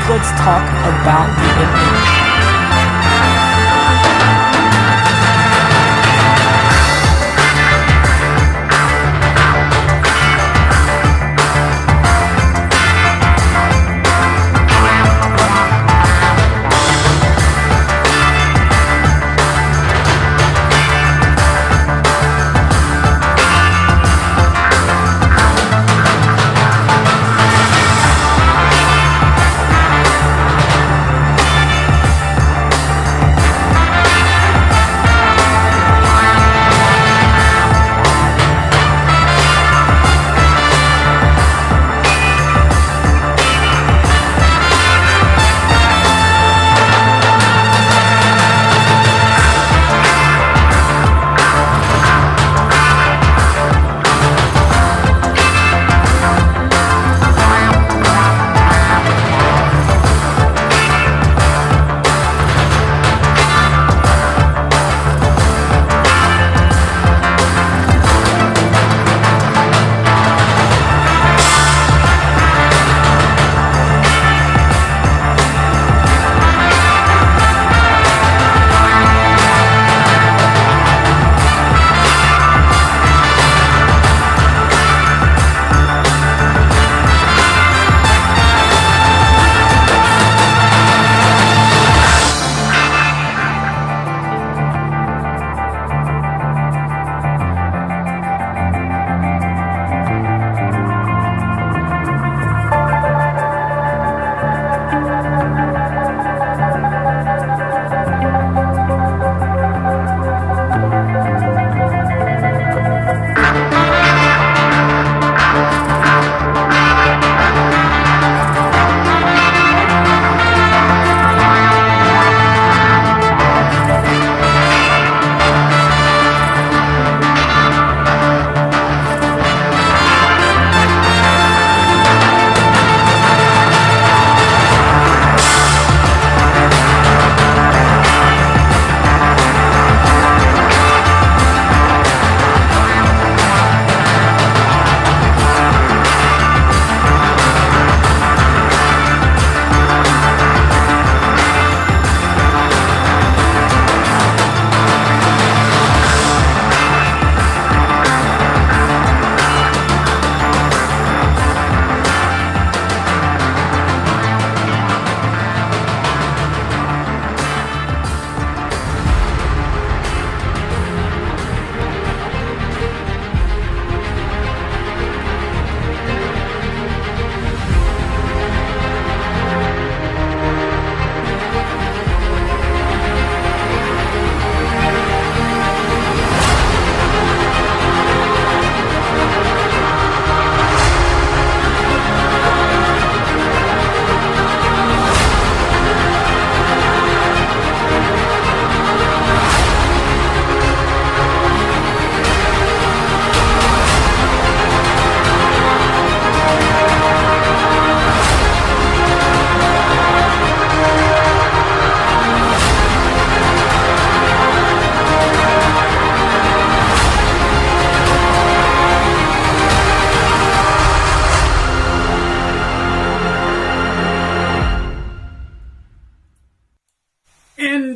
Let's talk about the image.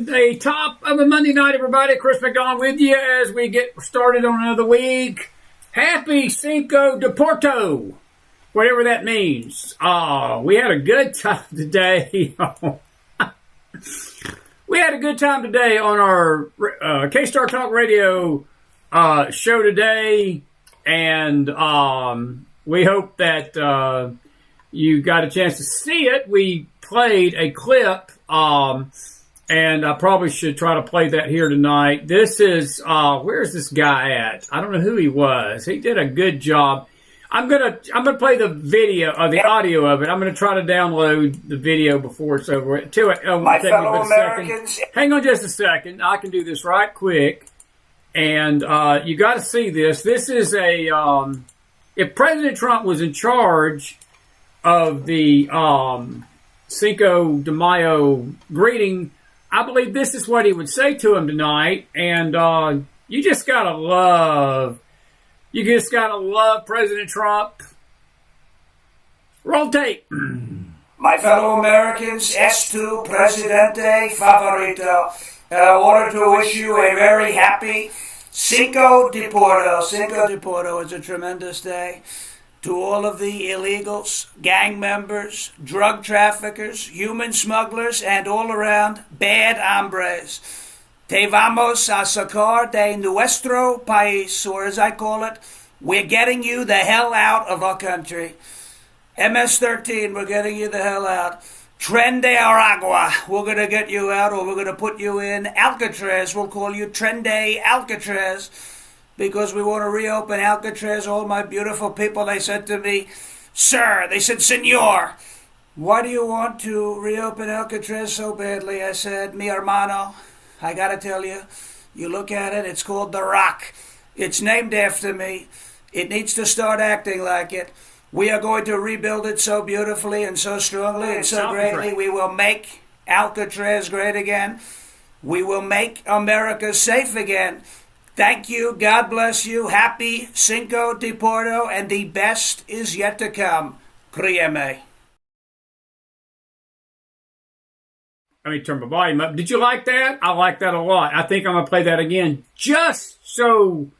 the top of a Monday night, everybody. Chris McDonald with you as we get started on another week. Happy Cinco de Deporto, whatever that means. We had a good time today. We had a good time today on our K-Star Talk Radio show today, and we hope that you got a chance to see it. We played a clip, and I probably should try to play that here tonight. This is, where's this guy at? I don't know who he was. He did a good job. I'm gonna play the video or the audio of it. I'm gonna try to download the video before it's over. My fellow Americans, hang on just a second. I can do this right quick, and you got to see this. This is if President Trump was in charge of the Cinco de Mayo greeting, I believe this is what he would say to him tonight. And you just gotta love President Trump. Roll tape. My fellow Americans, tu presidente favorito. And I wanted to wish you a very happy Cinco de Porto. Cinco de Porto is a tremendous day. To all of the illegals, gang members, drug traffickers, human smugglers, and all around bad hombres. Te vamos a sacar de nuestro país, or as I call it, we're getting you the hell out of our country. MS-13, we're getting you the hell out. Tren de Aragua, we're going to get you out, or we're going to put you in Alcatraz. We'll call you Tren de Alcatraz, because we want to reopen Alcatraz. All my beautiful people, they said to me, sir, they said, senor, why do you want to reopen Alcatraz so badly? I said, mi hermano, I got to tell you, you look at it, it's called The Rock. It's named after me. It needs to start acting like it. We are going to rebuild it so beautifully and so strongly and so greatly. We will make Alcatraz great again. We will make America safe again. Thank you. God bless you. Happy Cinco de Porto, and the best is yet to come. Créeme. Let me turn my volume up. Did you like that? I like that a lot. I think I'm going to play that again just so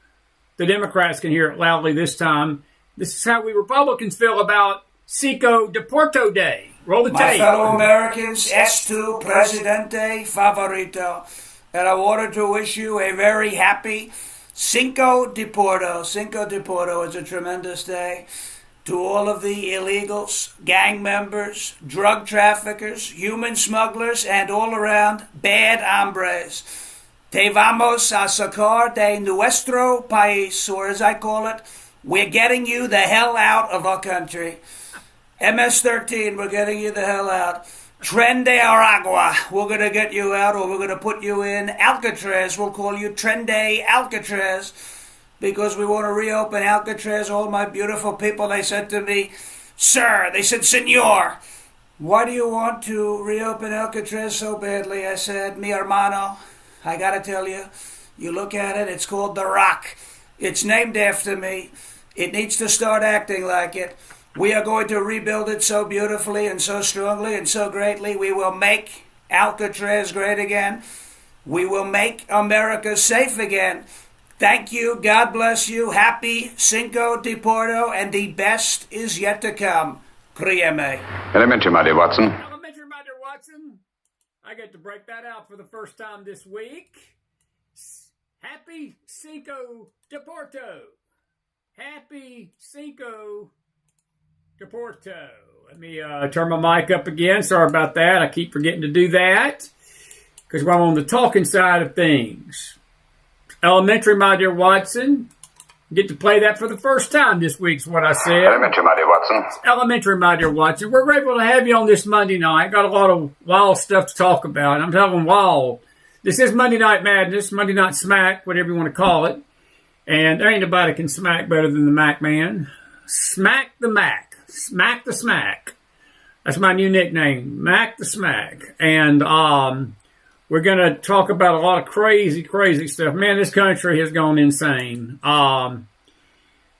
the Democrats can hear it loudly this time. This is how we Republicans feel about Cinco de Porto Day. Roll the tape. My fellow Americans, tu presidente favorito. And I wanted to wish you a very happy Cinco de Porto. Cinco de Porto is a tremendous day. To all of the illegals, gang members, drug traffickers, human smugglers, and all around bad hombres. Te vamos a sacar de nuestro país, or as I call it, we're getting you the hell out of our country. MS-13, we're getting you the hell out. Tren de Aragua, we're going to get you out, or we're going to put you in Alcatraz. We'll call you Tren de Alcatraz, because we want to reopen Alcatraz. All my beautiful people, they said to me, sir, they said, senor, why do you want to reopen Alcatraz so badly? I said, mi hermano, I got to tell you, you look at it, it's called The Rock. It's named after me. It needs to start acting like it. We are going to rebuild it so beautifully and so strongly and so greatly. We will make Alcatraz great again. We will make America safe again. Thank you. God bless you. Happy Cinco de Porto, and the best is yet to come. Créeme. Elementary, my dear Watson. Elementary, my dear Watson. I get to break that out for the first time this week. Happy Cinco de Porto. Happy Cinco de Porto. Let me turn my mic up again. Sorry about that. I keep forgetting to do that because we're on the talking side of things. Elementary, my dear Watson. Get to play that for the first time this week's what I said. Elementary, my dear Watson. Elementary, my dear Watson. We're grateful to have you on this Monday night. Got a lot of wild stuff to talk about. I'm talking wild. This is Monday Night Madness, Monday Night Smack, whatever you want to call it. And there ain't nobody can smack better than the Mac Man. Smack the Mac. Smack the Smack. That's my new nickname, Mac the Smack. And we're going to talk about a lot of crazy, crazy stuff. Man, this country has gone insane.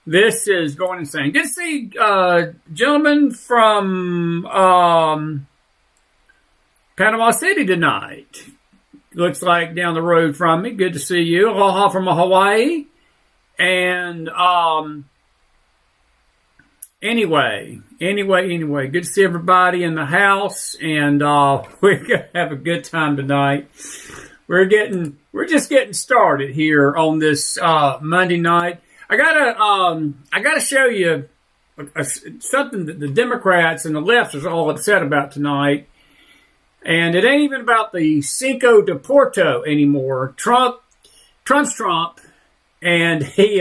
This is going insane. Good to see gentlemen from Panama City tonight. Looks like down the road from me. Good to see you. Aloha from Hawaii. And anyway. Good to see everybody in the house. And we're gonna have a good time tonight. We're just getting started here on this Monday night. I gotta show you something that the Democrats and the left is all upset about tonight. And it ain't even about the Cinco de Porto anymore. Trump's Trump, and he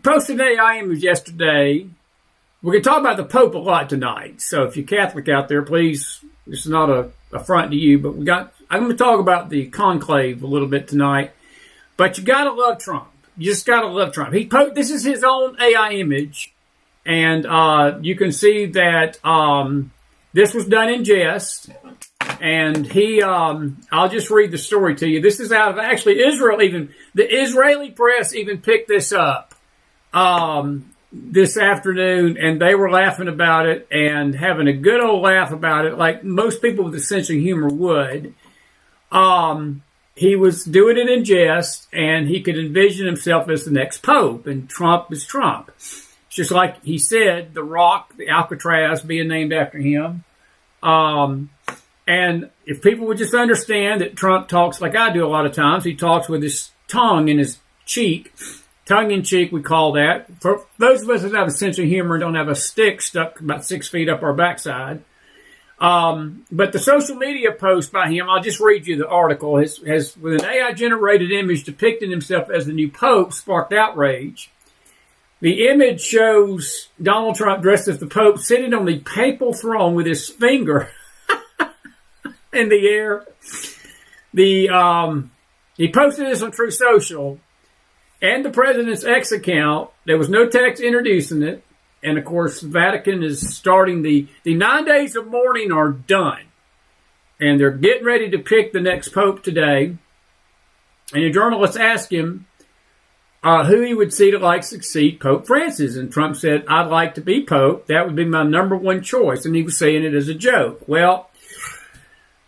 posted an AI image yesterday. We're going to talk about the Pope a lot tonight. So if you're Catholic out there, please, this is not a affront to you, but I'm going to talk about the conclave a little bit tonight. But you got to love Trump. You just got to love Trump. This is his own AI image. And you can see that this was done in jest. And I'll just read the story to you. This is out of actually Israel. Even the Israeli press even picked this up this afternoon, and they were laughing about it and having a good old laugh about it, like most people with a sense of humor would. He was doing it in jest, and he could envision himself as the next pope, and Trump is Trump. It's just like he said, the Rock, the Alcatraz, being named after him. And if people would just understand that Trump talks like I do a lot of times, he talks with his tongue in his cheek. Tongue in cheek, we call that. For those of us that have a sense of humor and don't have a stick stuck about 6 feet up our backside. But the social media post by him, I'll just read you the article, has with an AI-generated image depicting himself as the new Pope, sparked outrage. The image shows Donald Trump dressed as the Pope sitting on the papal throne with his finger in the air. He posted this on True Social and the president's X account. There was no text introducing it. And, of course, the Vatican is starting the 9 days of mourning are done. And they're getting ready to pick the next pope today. And a journalist asked him who he would see to succeed Pope Francis. And Trump said, I'd like to be pope. That would be my number one choice. And he was saying it as a joke. Well,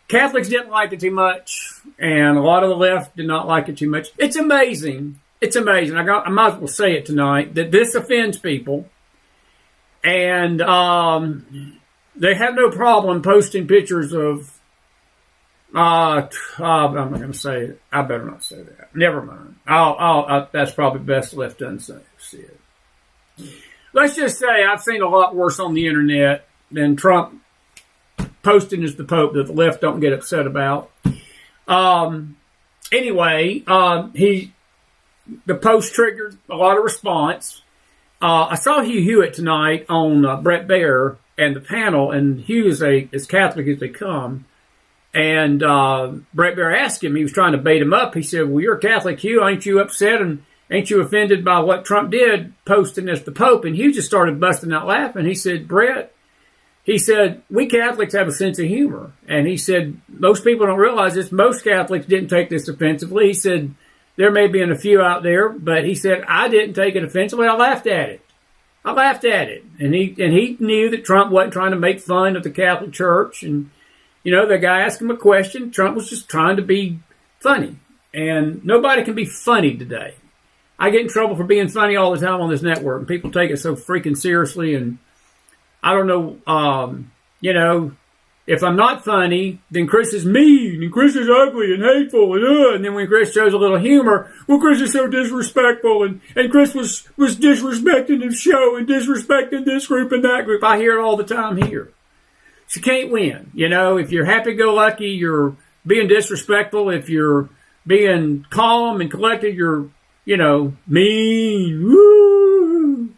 Catholics didn't like it too much. And a lot of the left did not like it too much. It's amazing. It's amazing. I might as well say it tonight that this offends people. And they have no problem posting pictures of, I'm not going to say it. I better not say that. Never mind. That's probably best left unsaid. Let's just say I've seen a lot worse on the internet than Trump posting as the Pope that the left don't get upset about. Anyway, the post triggered a lot of response. I saw Hugh Hewitt tonight on Brett Baer and the panel, and Hugh is as Catholic as they come. And Brett Baer asked him, he was trying to bait him up. He said, well, you're a Catholic, Hugh. Ain't you upset and ain't you offended by what Trump did posting as the Pope? And Hugh just started busting out laughing. He said, Brett, he said, we Catholics have a sense of humor. And he said, most people don't realize this. Most Catholics didn't take this offensively. He said, there may be a few out there, but he said, I didn't take it offensively. I laughed at it. And he knew that Trump wasn't trying to make fun of the Catholic Church. And, the guy asked him a question. Trump was just trying to be funny. And nobody can be funny today. I get in trouble for being funny all the time on this network. And people take it so freaking seriously. And I don't know, if I'm not funny, then Chris is mean, and Chris is ugly and hateful, and then when Chris shows a little humor, well, Chris is so disrespectful, and Chris was disrespecting the show and disrespecting this group and that group. I hear it all the time here. So you can't win. If you're happy-go-lucky, you're being disrespectful. If you're being calm and collected, you're, mean. Woo!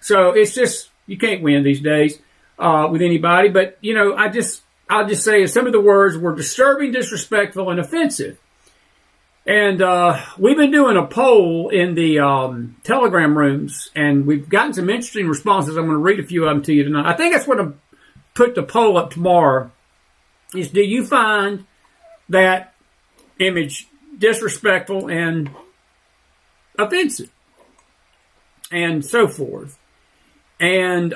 So it's just, you can't win these days. With anybody, but I'll just say some of the words were disturbing, disrespectful, and offensive. And we've been doing a poll in the Telegram rooms, and we've gotten some interesting responses. I'm going to read a few of them to you tonight. I think that's what I'm put the poll up tomorrow. Is do you find that image disrespectful and offensive, and so forth, and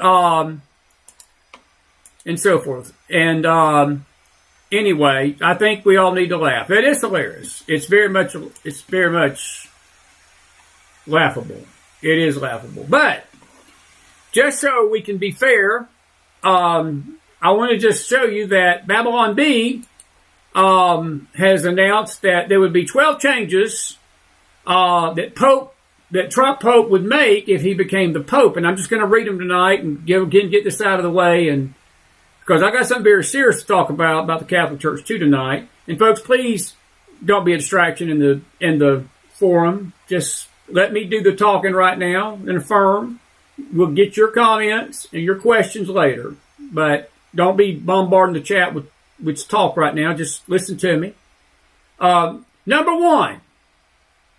so forth. And anyway, I think we all need to laugh. It is hilarious. It's very much laughable. It is laughable. But just so we can be fair, I want to just show you that Babylon B has announced that there would be 12 changes that Trump Pope would make if he became the Pope. And I'm just going to read them tonight and get this out of the way, and because I got something very serious to talk about the Catholic Church too tonight. And folks, please don't be a distraction in the forum. Just let me do the talking right now and affirm. We'll get your comments and your questions later, but don't be bombarding the chat with talk right now. Just listen to me. Number one,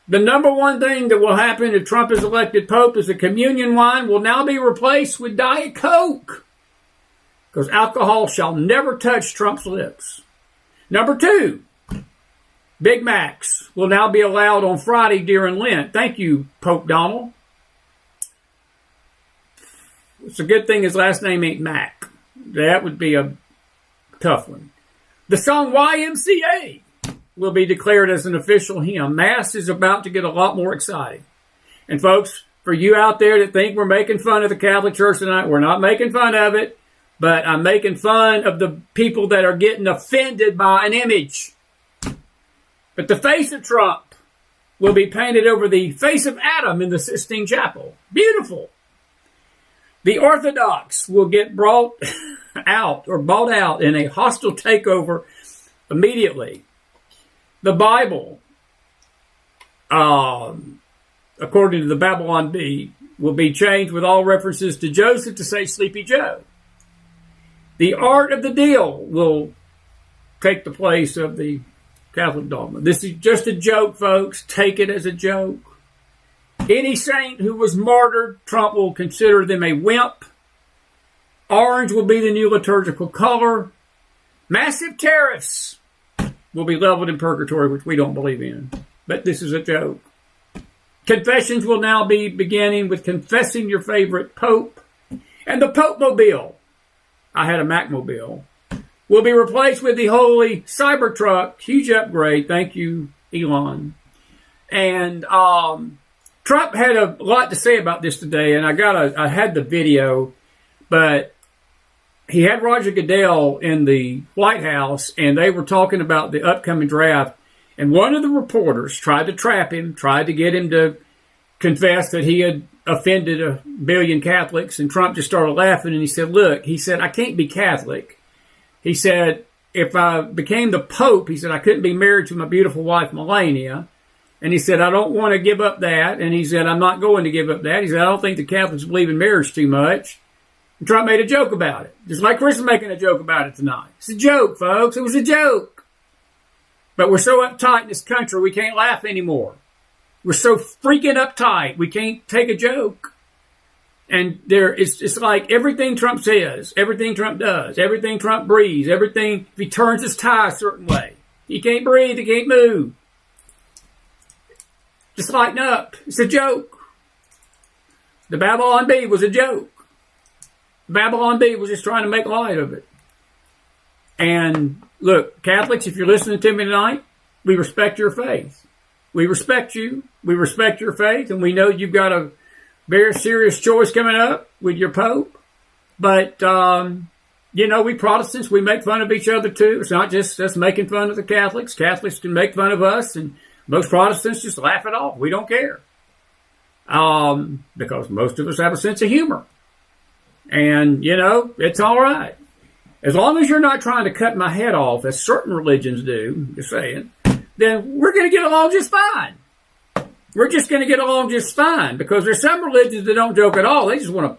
the number one thing that will happen if Trump is elected Pope is the communion wine will now be replaced with Diet Coke, because alcohol shall never touch Trump's lips. Number two, Big Macs will now be allowed on Friday during Lent. Thank you, Pope Donald. It's a good thing his last name ain't Mac. That would be a tough one. The song YMCA will be declared as an official hymn. Mass is about to get a lot more exciting. And folks, for you out there that think we're making fun of the Catholic Church tonight, we're not making fun of it, but I'm making fun of the people that are getting offended by an image. But the face of Trump will be painted over the face of Adam in the Sistine Chapel. Beautiful. The Orthodox will get bought out in a hostile takeover immediately. The Bible, according to the Babylon Bee, will be changed with all references to Joseph to say Sleepy Joe. The art of the deal will take the place of the Catholic dogma. This is just a joke, folks. Take it as a joke. Any saint who was martyred, Trump will consider them a wimp. Orange will be the new liturgical color. Massive tariffs will be leveled in purgatory, which we don't believe in. But this is a joke. Confessions will now be beginning with confessing your favorite pope. And the Pope Mobile, I had a Macmobile, will be replaced with the holy Cybertruck. Huge upgrade. Thank you, Elon. And Trump had a lot to say about this today, and I had the video, but he had Roger Goodell in the White House, and they were talking about the upcoming draft, and one of the reporters tried to trap him, tried to get him to confess that he had offended 1 billion Catholics, and Trump just started laughing, and he said, look, he said, I can't be Catholic. He said, if I became the Pope, he said, I couldn't be married to my beautiful wife, Melania. And he said, I don't want to give up that. And he said, I'm not going to give up that. He said, I don't think the Catholics believe in marriage too much. And Trump made a joke about it. Just like Chris is making a joke about it tonight. It's a joke, folks. It was a joke. But we're so uptight in this country, we can't laugh anymore. We're so freaking uptight, we can't take a joke. And it's like everything Trump says, everything Trump does, everything Trump breathes, everything, if he turns his tie a certain way, he can't breathe, he can't move. Just lighten up. It's a joke. The Babylon Bee was a joke. The Babylon Bee was just trying to make light of it. And look, Catholics, if you're listening to me tonight, we respect your faith. We respect you. We respect your faith. And we know you've got a very serious choice coming up with your Pope. But, we Protestants, we make fun of each other too. It's not just us making fun of the Catholics. Catholics can make fun of us, and most Protestants just laugh it off. We don't care. Because most of us have a sense of humor. And, it's all right. As long as you're not trying to cut my head off, as certain religions do, just saying, then we're going to get along just fine. We're just going to get along just fine. Because there's some religions that don't joke at all. They just want to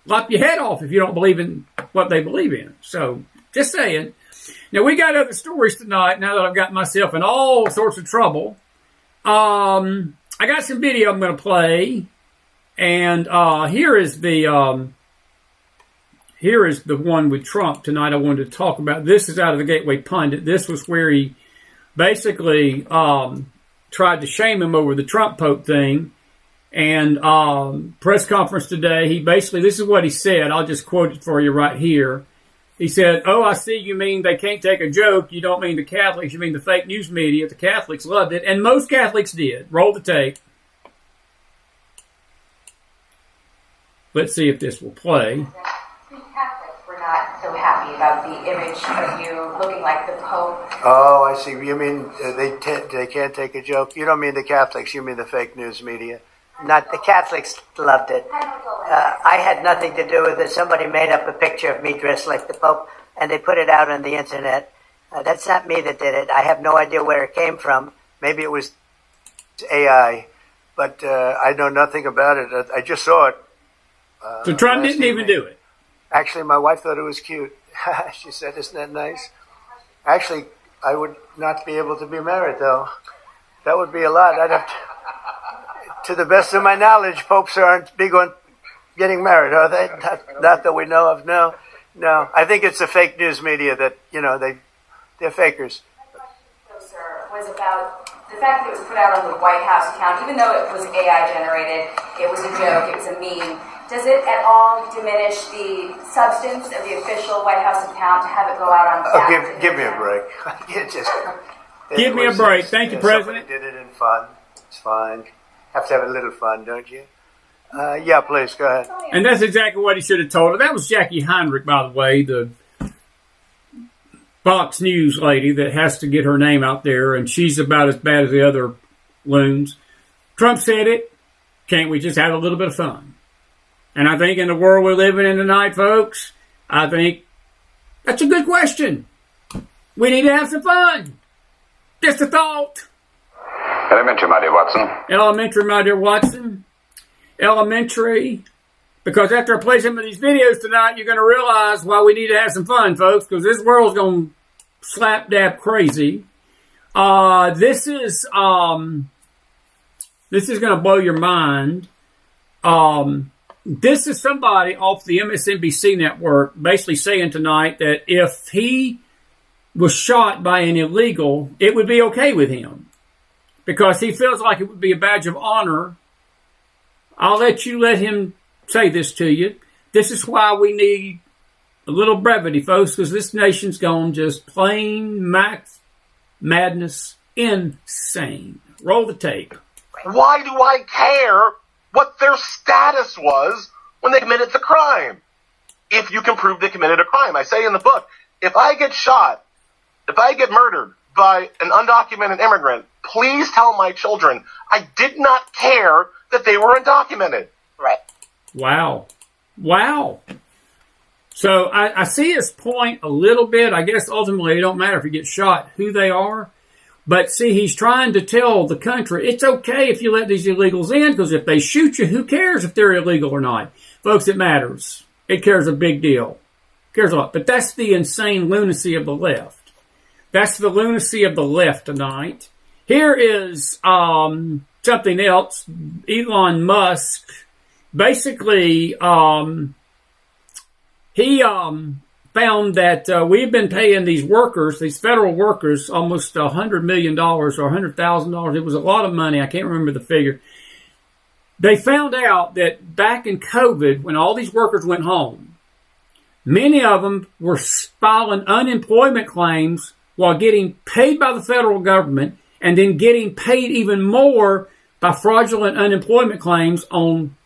lop your head off if you don't believe in what they believe in. So, just saying. Now, we got other stories tonight, now that I've got myself in all sorts of trouble. I got some video I'm going to play, and here is the one with Trump tonight I wanted to talk about. This is out of the Gateway Pundit. This was where he basically tried to shame him over the Trump Pope thing. And press conference today, this is what he said. I'll just quote it for you right here. He said, "Oh, I see you mean they can't take a joke. You don't mean the Catholics. You mean the fake news media. The Catholics loved it." And most Catholics did. Roll the tape. Let's see if this will play. The Catholics were not so happy about the image of you looking like the Pope. Oh, I see. You mean they can't take a joke? You don't mean the Catholics. You mean the fake news media. Not the Catholics loved it. I had nothing to do with it. Somebody made up a picture of me dressed like the Pope, and they put it out on the internet. That's not me that did it. I have no idea where it came from. Maybe it was AI. but I know nothing about it. I just saw it. So Trump didn't even do it. Actually, my wife thought it was cute. She said, "Isn't that nice?" Actually, I would not be able to be married, though. That would be a lot. I'd have to the best of my knowledge, popes aren't big on getting married, are they? Not that we know of. No. I think it's the fake news media that, they're fakers. Sir, was about the fact that it was put out on the White House account, even though it was AI generated, it was a joke, it was a meme. Does it at all diminish the substance of the official White House account to have it go out on? Give me a break. Give me a break. Thank you, President. Somebody did it in fun. It's fine. Have to have a little fun, don't you? Yeah, please, go ahead. And that's exactly what he should have told her. That was Jackie Heinrich, by the way, the Fox News lady that has to get her name out there, and she's about as bad as the other loons. Trump said it. Can't we just have a little bit of fun? And I think in the world we're living in tonight, folks, I think that's a good question. We need to have some fun. Just a thought. Elementary, my dear Watson. Elementary, my dear Watson. Elementary. Because after I play some of these videos tonight, you're going to realize why we need to have some fun, folks, because this world's going to slap dab crazy. This is going to blow your mind. This is somebody off the MSNBC network basically saying tonight that if he was shot by an illegal, it would be okay with him because he feels like it would be a badge of honor. I'll let him say this to you. This is why we need a little brevity, folks, because this nation's gone just plain madness, insane. Roll the tape. Why do I care what their status was when they committed the crime? If you can prove they committed a crime. I say in the book, if I get shot, if I get murdered by an undocumented immigrant, please tell my children I did not care that they were undocumented. Right. Wow. So I see his point a little bit. I guess ultimately it don't matter if you get shot, who they are. But see, he's trying to tell the country, it's okay if you let these illegals in, because if they shoot you, who cares if they're illegal or not? Folks, it matters. It cares a big deal. It cares a lot. But that's the insane lunacy of the left. That's the lunacy of the left tonight. Here is something else. Elon Musk, basically, he found that we've been paying these workers, these federal workers, almost $100 million or $100,000. It was a lot of money. I can't remember the figure. They found out that back in COVID, when all these workers went home, many of them were filing unemployment claims while getting paid by the federal government and then getting paid even more by fraudulent unemployment claims on,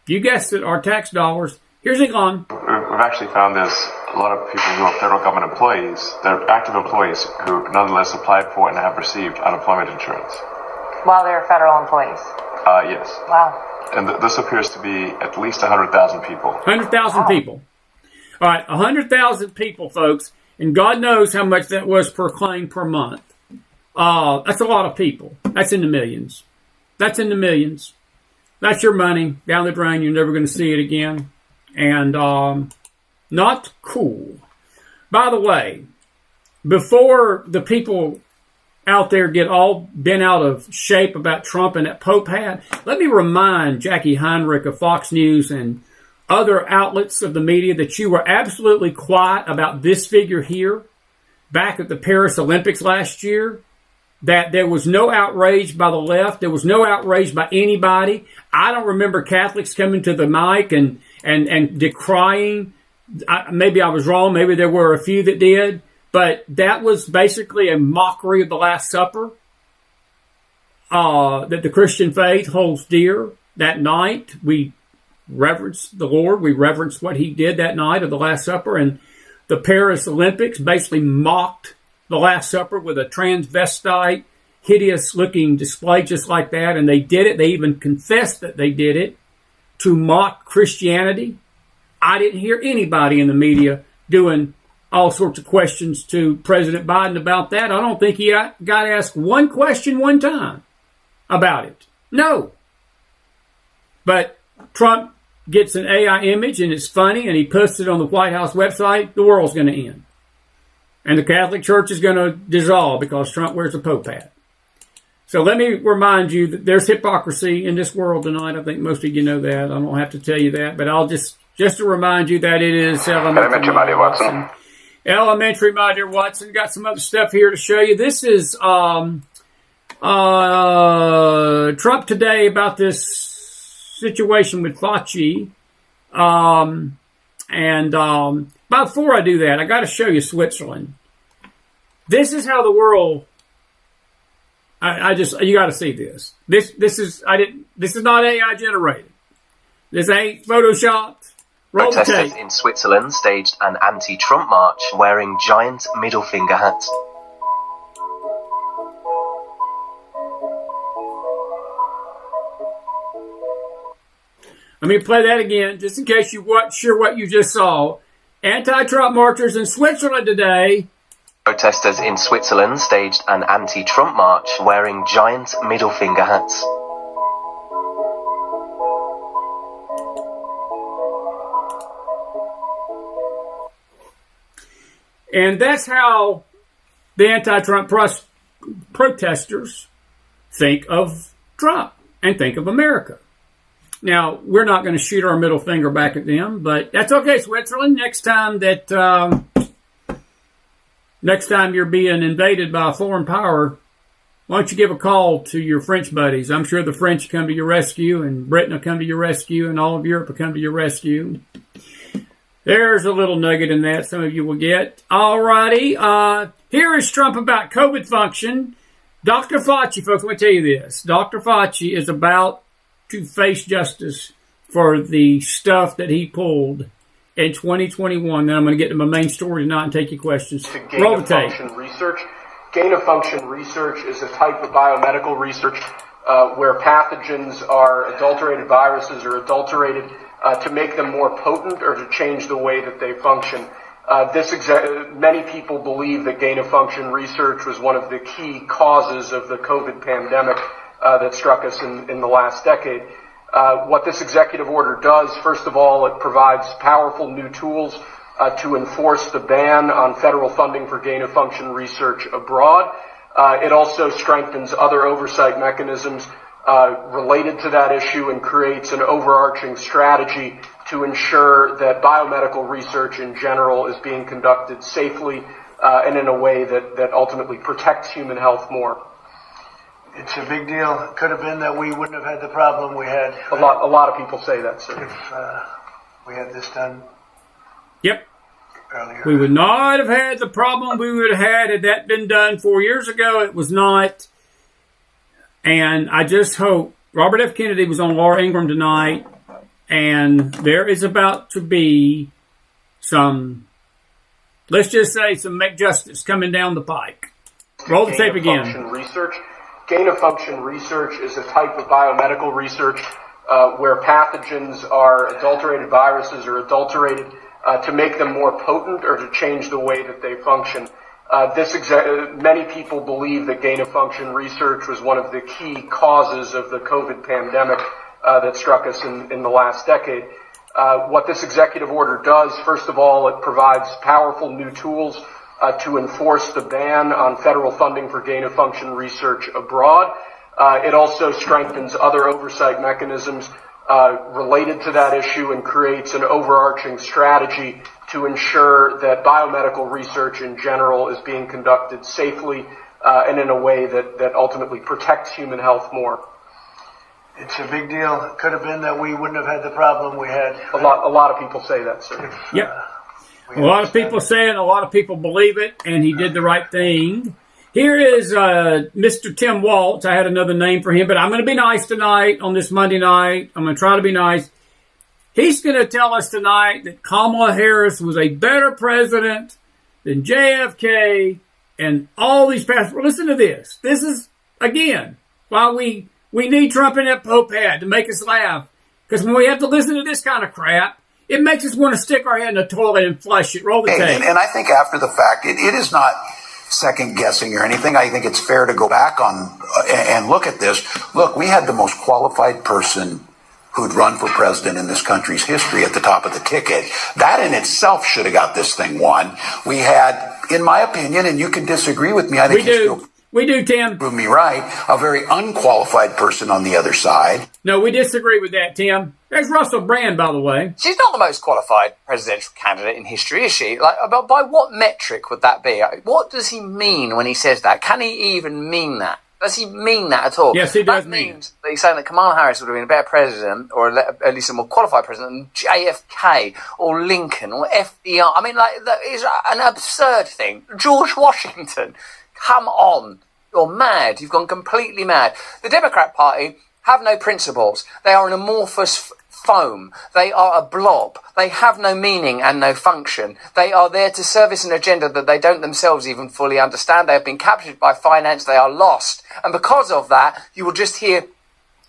you guessed it, our tax dollars. Here's Elon. We've actually found there's a lot of people who are federal government employees, they're active employees who nonetheless applied for and have received unemployment insurance. While they're federal employees? Yes. Wow. And this appears to be at least 100,000 people. 100,000 people. All right, 100,000 people, folks, and God knows how much that was per claim per month. That's a lot of people. That's in the millions. That's your money down the drain. You're never going to see it again. And not cool. By the way, before the people out there get all bent out of shape about Trump and that Pope hat, let me remind Jackie Heinrich of Fox News and other outlets of the media that you were absolutely quiet about this figure here back at the Paris Olympics last year, that there was no outrage by the left. There was no outrage by anybody. I don't remember Catholics coming to the mic and decrying. Maybe I was wrong. Maybe there were a few that did. But that was basically a mockery of the Last Supper that the Christian faith holds dear. That night, we reverenced the Lord. We reverenced what he did that night of the Last Supper. And the Paris Olympics basically mocked the Last Supper with a transvestite, hideous-looking display just like that. And they did it. They even confessed that they did it to mock Christianity. I didn't hear anybody in the media doing all sorts of questions to President Biden about that. I don't think he got asked one question one time about it. No, But Trump gets an AI image and it's funny and he posts it on the White House website, the world's going to end. And the Catholic Church is going to dissolve because Trump wears a Pope hat. So let me remind you that there's hypocrisy in this world tonight. I think most of you know that. I don't have to tell you that, but I'll just to remind you that it is elementary, my dear Watson. Elementary, my dear Watson. Got some other stuff here to show you. This is Trump today about this situation with Fauci. But before I do that, I got to show you Switzerland. This is how the world. You got to see this. This is not AI generated. This ain't photoshopped. Roll the Protesters tape. in Switzerland staged an anti-Trump march wearing giant middle finger hats. Let me play that again, just in case you weren't sure what you just saw. Anti-Trump marchers in Switzerland today. Protesters in Switzerland staged an anti-Trump march wearing giant middle finger hats. And that's how the anti-Trump protesters think of Trump and think of America. Now, we're not going to shoot our middle finger back at them, but that's okay, Switzerland. Next time you're being invaded by a foreign power, why don't you give a call to your French buddies? I'm sure the French come to your rescue, and Britain will come to your rescue, and all of Europe will come to your rescue. There's a little nugget in that some of you will get. All righty. Here is Trump about COVID function. Dr. Fauci, folks, let me tell you this. Dr. Fauci is about to face justice for the stuff that he pulled in 2021. Then I'm going to get to my main story tonight and take your questions. Roll the tape. Gain-of-function research is a type of biomedical research where pathogens are adulterated viruses or adulterated to make them more potent or to change the way that they function. Many people believe that gain-of-function research was one of the key causes of the COVID pandemic that struck us in the last decade. What this executive order does, first of all, it provides powerful new tools to enforce the ban on federal funding for gain-of-function research abroad. It also strengthens other oversight mechanisms related to that issue and creates an overarching strategy to ensure that biomedical research in general is being conducted safely and in a way that ultimately protects human health more. It's a big deal. It could have been that we wouldn't have had the problem we had. A lot of people say that, sir. If we had this done. Yep. Earlier. We would not have had the problem we would have had that been done 4 years ago. It was not. And I just hope. Robert F. Kennedy was on Laura Ingraham tonight, and there is about to be some, let's just say, some make justice coming down the pike. Roll the tape again. Gain-of-function research is a type of biomedical research where pathogens are adulterated viruses or adulterated to make them more potent or to change the way that they function. Many people believe that gain-of-function research was one of the key causes of the COVID pandemic that struck us in the last decade. What this executive order does, first of all, it provides powerful new tools to enforce the ban on federal funding for gain-of-function research abroad. It also strengthens other oversight mechanisms related to that issue and creates an overarching strategy to ensure that biomedical research in general is being conducted safely and in a way that ultimately protects human health more. It's a big deal. It could have been that we wouldn't have had the problem we had. A lot of people say that, sir. Yep. A lot of people say it, a lot of people believe it, and he did the right thing. Here is Mr. Tim Waltz. I had another name for him, but I'm going to be nice tonight on this Monday night. I'm going to try to be nice. He's going to tell us tonight that Kamala Harris was a better president than JFK and all these past. Listen to this. This is, again, why we need Trump in that Pope hat to make us laugh. Because when we have to listen to this kind of crap, it makes us want to stick our head in the toilet and flush it. Roll the tape. And I think after the fact, it is not second guessing or anything. I think it's fair to go back on and look at this. Look, we had the most qualified person who'd run for president in this country's history at the top of the ticket. That in itself should have got this thing won. We had, in my opinion, and you can disagree with me, I think we do, Tim. Prove me right. A very unqualified person on the other side. No, we disagree with that, Tim. There's Russell Brand, by the way. She's not the most qualified presidential candidate in history, is she? Like, by what metric would that be? What does he mean when he says that? Can he even mean that? Does he mean that at all? Yes, he does mean it. That he's saying that Kamala Harris would have been a better president, or at least a more qualified president, than JFK, or Lincoln, or FDR. I mean, like, that is an absurd thing. George Washington. Come on. You're mad. You've gone completely mad. The Democrat Party have no principles. They are an amorphous foam. They are a blob. They have no meaning and no function. They are there to service an agenda that they don't themselves even fully understand. They have been captured by finance. They are lost. And because of that, you will just hear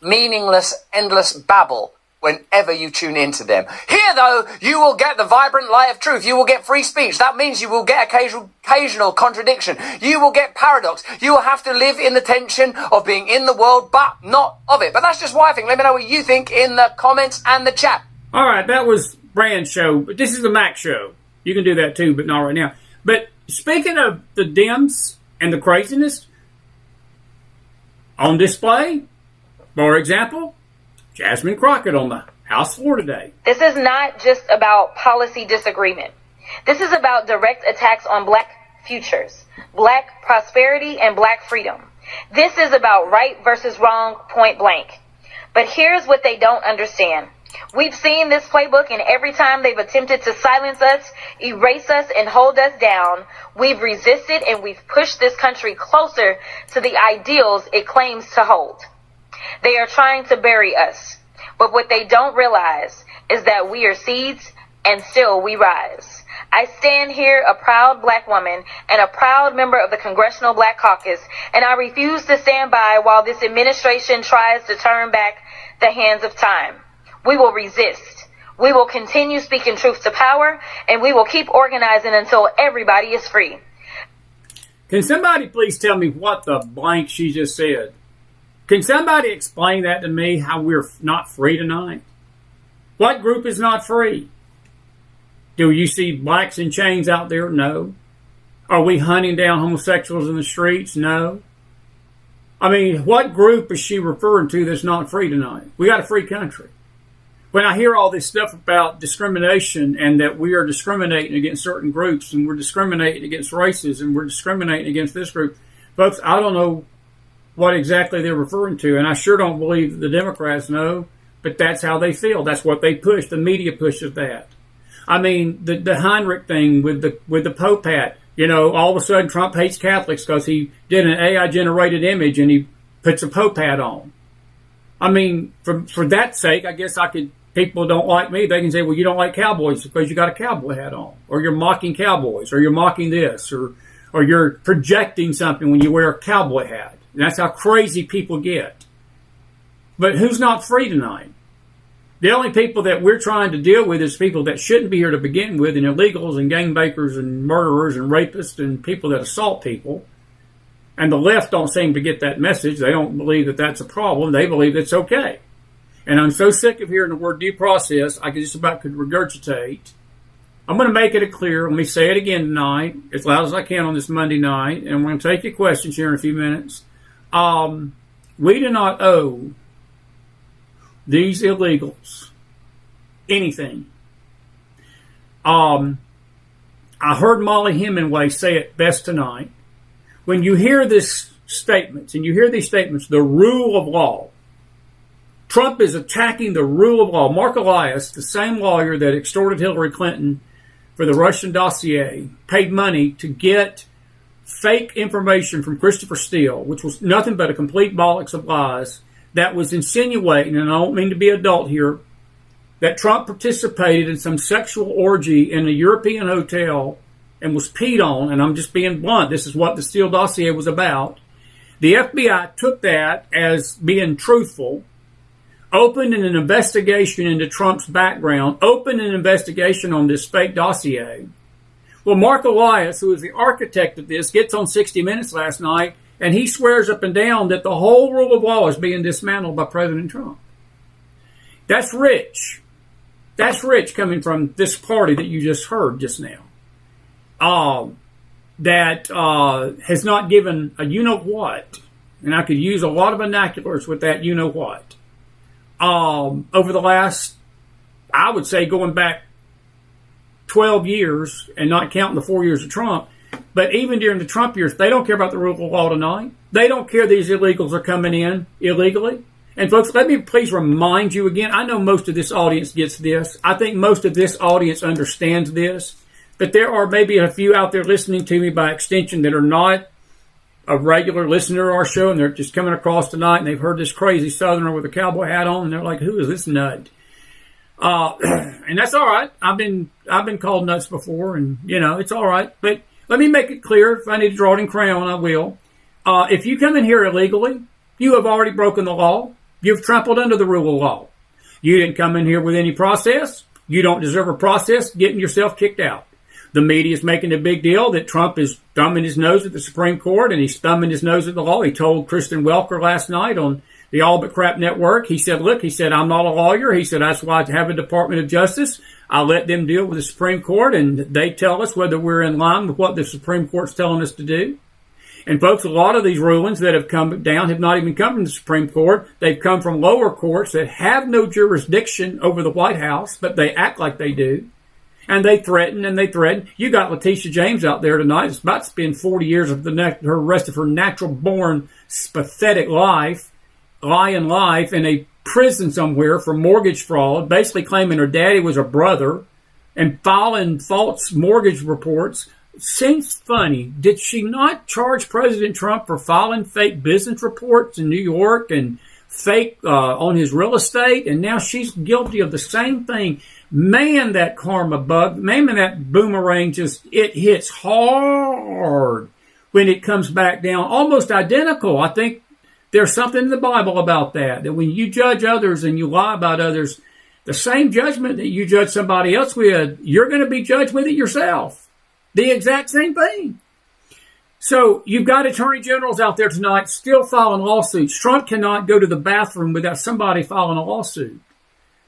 meaningless, endless babble whenever you tune into them. Here, though, you will get the vibrant light of truth. You will get free speech. That means you will get occasional contradiction. You will get paradox. You will have to live in the tension of being in the world, but not of it. But that's just what I think. Let me know what you think in the comments and the chat. All right, that was Brand's show, but this is the Mac show. You can do that too, but not right now. But speaking of the Dems and the craziness on display, for example, Jasmine Crockett on the House floor today. This is not just about policy disagreement. This is about direct attacks on black futures, black prosperity, and black freedom. This is about right versus wrong, point blank. But here's what they don't understand. We've seen this playbook, and every time they've attempted to silence us, erase us, and hold us down, we've resisted and we've pushed this country closer to the ideals it claims to hold. They are trying to bury us. But what they don't realize is that we are seeds and still we rise. I stand here a proud black woman and a proud member of the Congressional Black Caucus, and I refuse to stand by while this administration tries to turn back the hands of time. We will resist. We will continue speaking truth to power, and we will keep organizing until everybody is free. Can somebody please tell me what the blank she just said? Can somebody explain that to me, how we're not free tonight? What group is not free? Do you see blacks in chains out there? No. Are we hunting down homosexuals in the streets? No. I mean, what group is she referring to that's not free tonight? We got a free country. When I hear all this stuff about discrimination and that we are discriminating against certain groups and we're discriminating against races and we're discriminating against this group, folks, I don't know what exactly they're referring to, and I sure don't believe that the Democrats know, but that's how they feel. That's what they push. The media pushes that. I mean, the Heinrich thing with the Pope hat. You know, all of a sudden Trump hates Catholics because he did an AI-generated image and he puts a Pope hat on. I mean, for that sake, I guess people don't like me. They can say, well, you don't like cowboys because you got a cowboy hat on, or you're mocking cowboys, or you're mocking this, or you're projecting something when you wear a cowboy hat. And that's how crazy people get. But who's not free tonight? The only people that we're trying to deal with is people that shouldn't be here to begin with, and illegals and gangbangers and murderers and rapists and people that assault people. And the left don't seem to get that message. They don't believe that that's a problem. They believe it's okay. And I'm so sick of hearing the word due process, I just about could regurgitate. I'm going to make it clear. Let me say it again tonight, as loud as I can on this Monday night. And I'm going to take your questions here in a few minutes. We do not owe these illegals anything. I heard Molly Hemingway say it best tonight. When you hear these statements, the rule of law, Trump is attacking the rule of law. Mark Elias, the same lawyer that extorted Hillary Clinton for the Russian dossier, paid money to get fake information from Christopher Steele, which was nothing but a complete bollocks of lies, that was insinuating, and I don't mean to be adult here, that Trump participated in some sexual orgy in a European hotel and was peed on, and I'm just being blunt. This is what the Steele dossier was about. The FBI took that as being truthful, opened an investigation into Trump's background, opened an investigation on this fake dossier. Well, Mark Elias, who is the architect of this, gets on 60 Minutes last night, and he swears up and down that the whole rule of law is being dismantled by President Trump. That's rich. That's rich coming from this party that you just heard just now. That has not given a you-know-what, and I could use a lot of vernaculars with that you-know-what, over the last, I would say, going back 12 years, and not counting the 4 years of Trump, but even during the Trump years, they don't care about the rule of law tonight. They don't care these illegals are coming in illegally. And folks, let me please remind you again, I know most of this audience gets this. I think most of this audience understands this. But there are maybe a few out there listening to me by extension that are not a regular listener to our show, and they're just coming across tonight, and they've heard this crazy Southerner with a cowboy hat on, and they're like, who is this nut? And that's all right. I've been called nuts before, and, it's all right. But let me make it clear. If I need to draw it in crayon, I will. If you come in here illegally, you have already broken the law. You've trampled under the rule of law. You didn't come in here with any process. You don't deserve a process getting yourself kicked out. The media is making a big deal that Trump is thumbing his nose at the Supreme Court, and he's thumbing his nose at the law. He told Kristen Welker last night on the All But Crap Network, he said, I'm not a lawyer. He said, that's why I have a Department of Justice. I let them deal with the Supreme Court, and they tell us whether we're in line with what the Supreme Court's telling us to do. And folks, a lot of these rulings that have come down have not even come from the Supreme Court. They've come from lower courts that have no jurisdiction over the White House, but they act like they do. And they threaten and they threaten. You got Letitia James out there tonight. It's about to spend 40 years of her rest of her natural-born, pathetic life, lying life in a prison somewhere for mortgage fraud, basically claiming her daddy was a brother and filing false mortgage reports. Seems funny. Did she not charge President Trump for filing fake business reports in New York and fake on his real estate? And now she's guilty of the same thing. Man, that karma bug, man, that boomerang it hits hard when it comes back down. Almost identical. I think there's something in the Bible about that when you judge others and you lie about others, the same judgment that you judge somebody else with, you're going to be judged with it yourself. The exact same thing. So you've got attorney generals out there tonight still filing lawsuits. Trump cannot go to the bathroom without somebody filing a lawsuit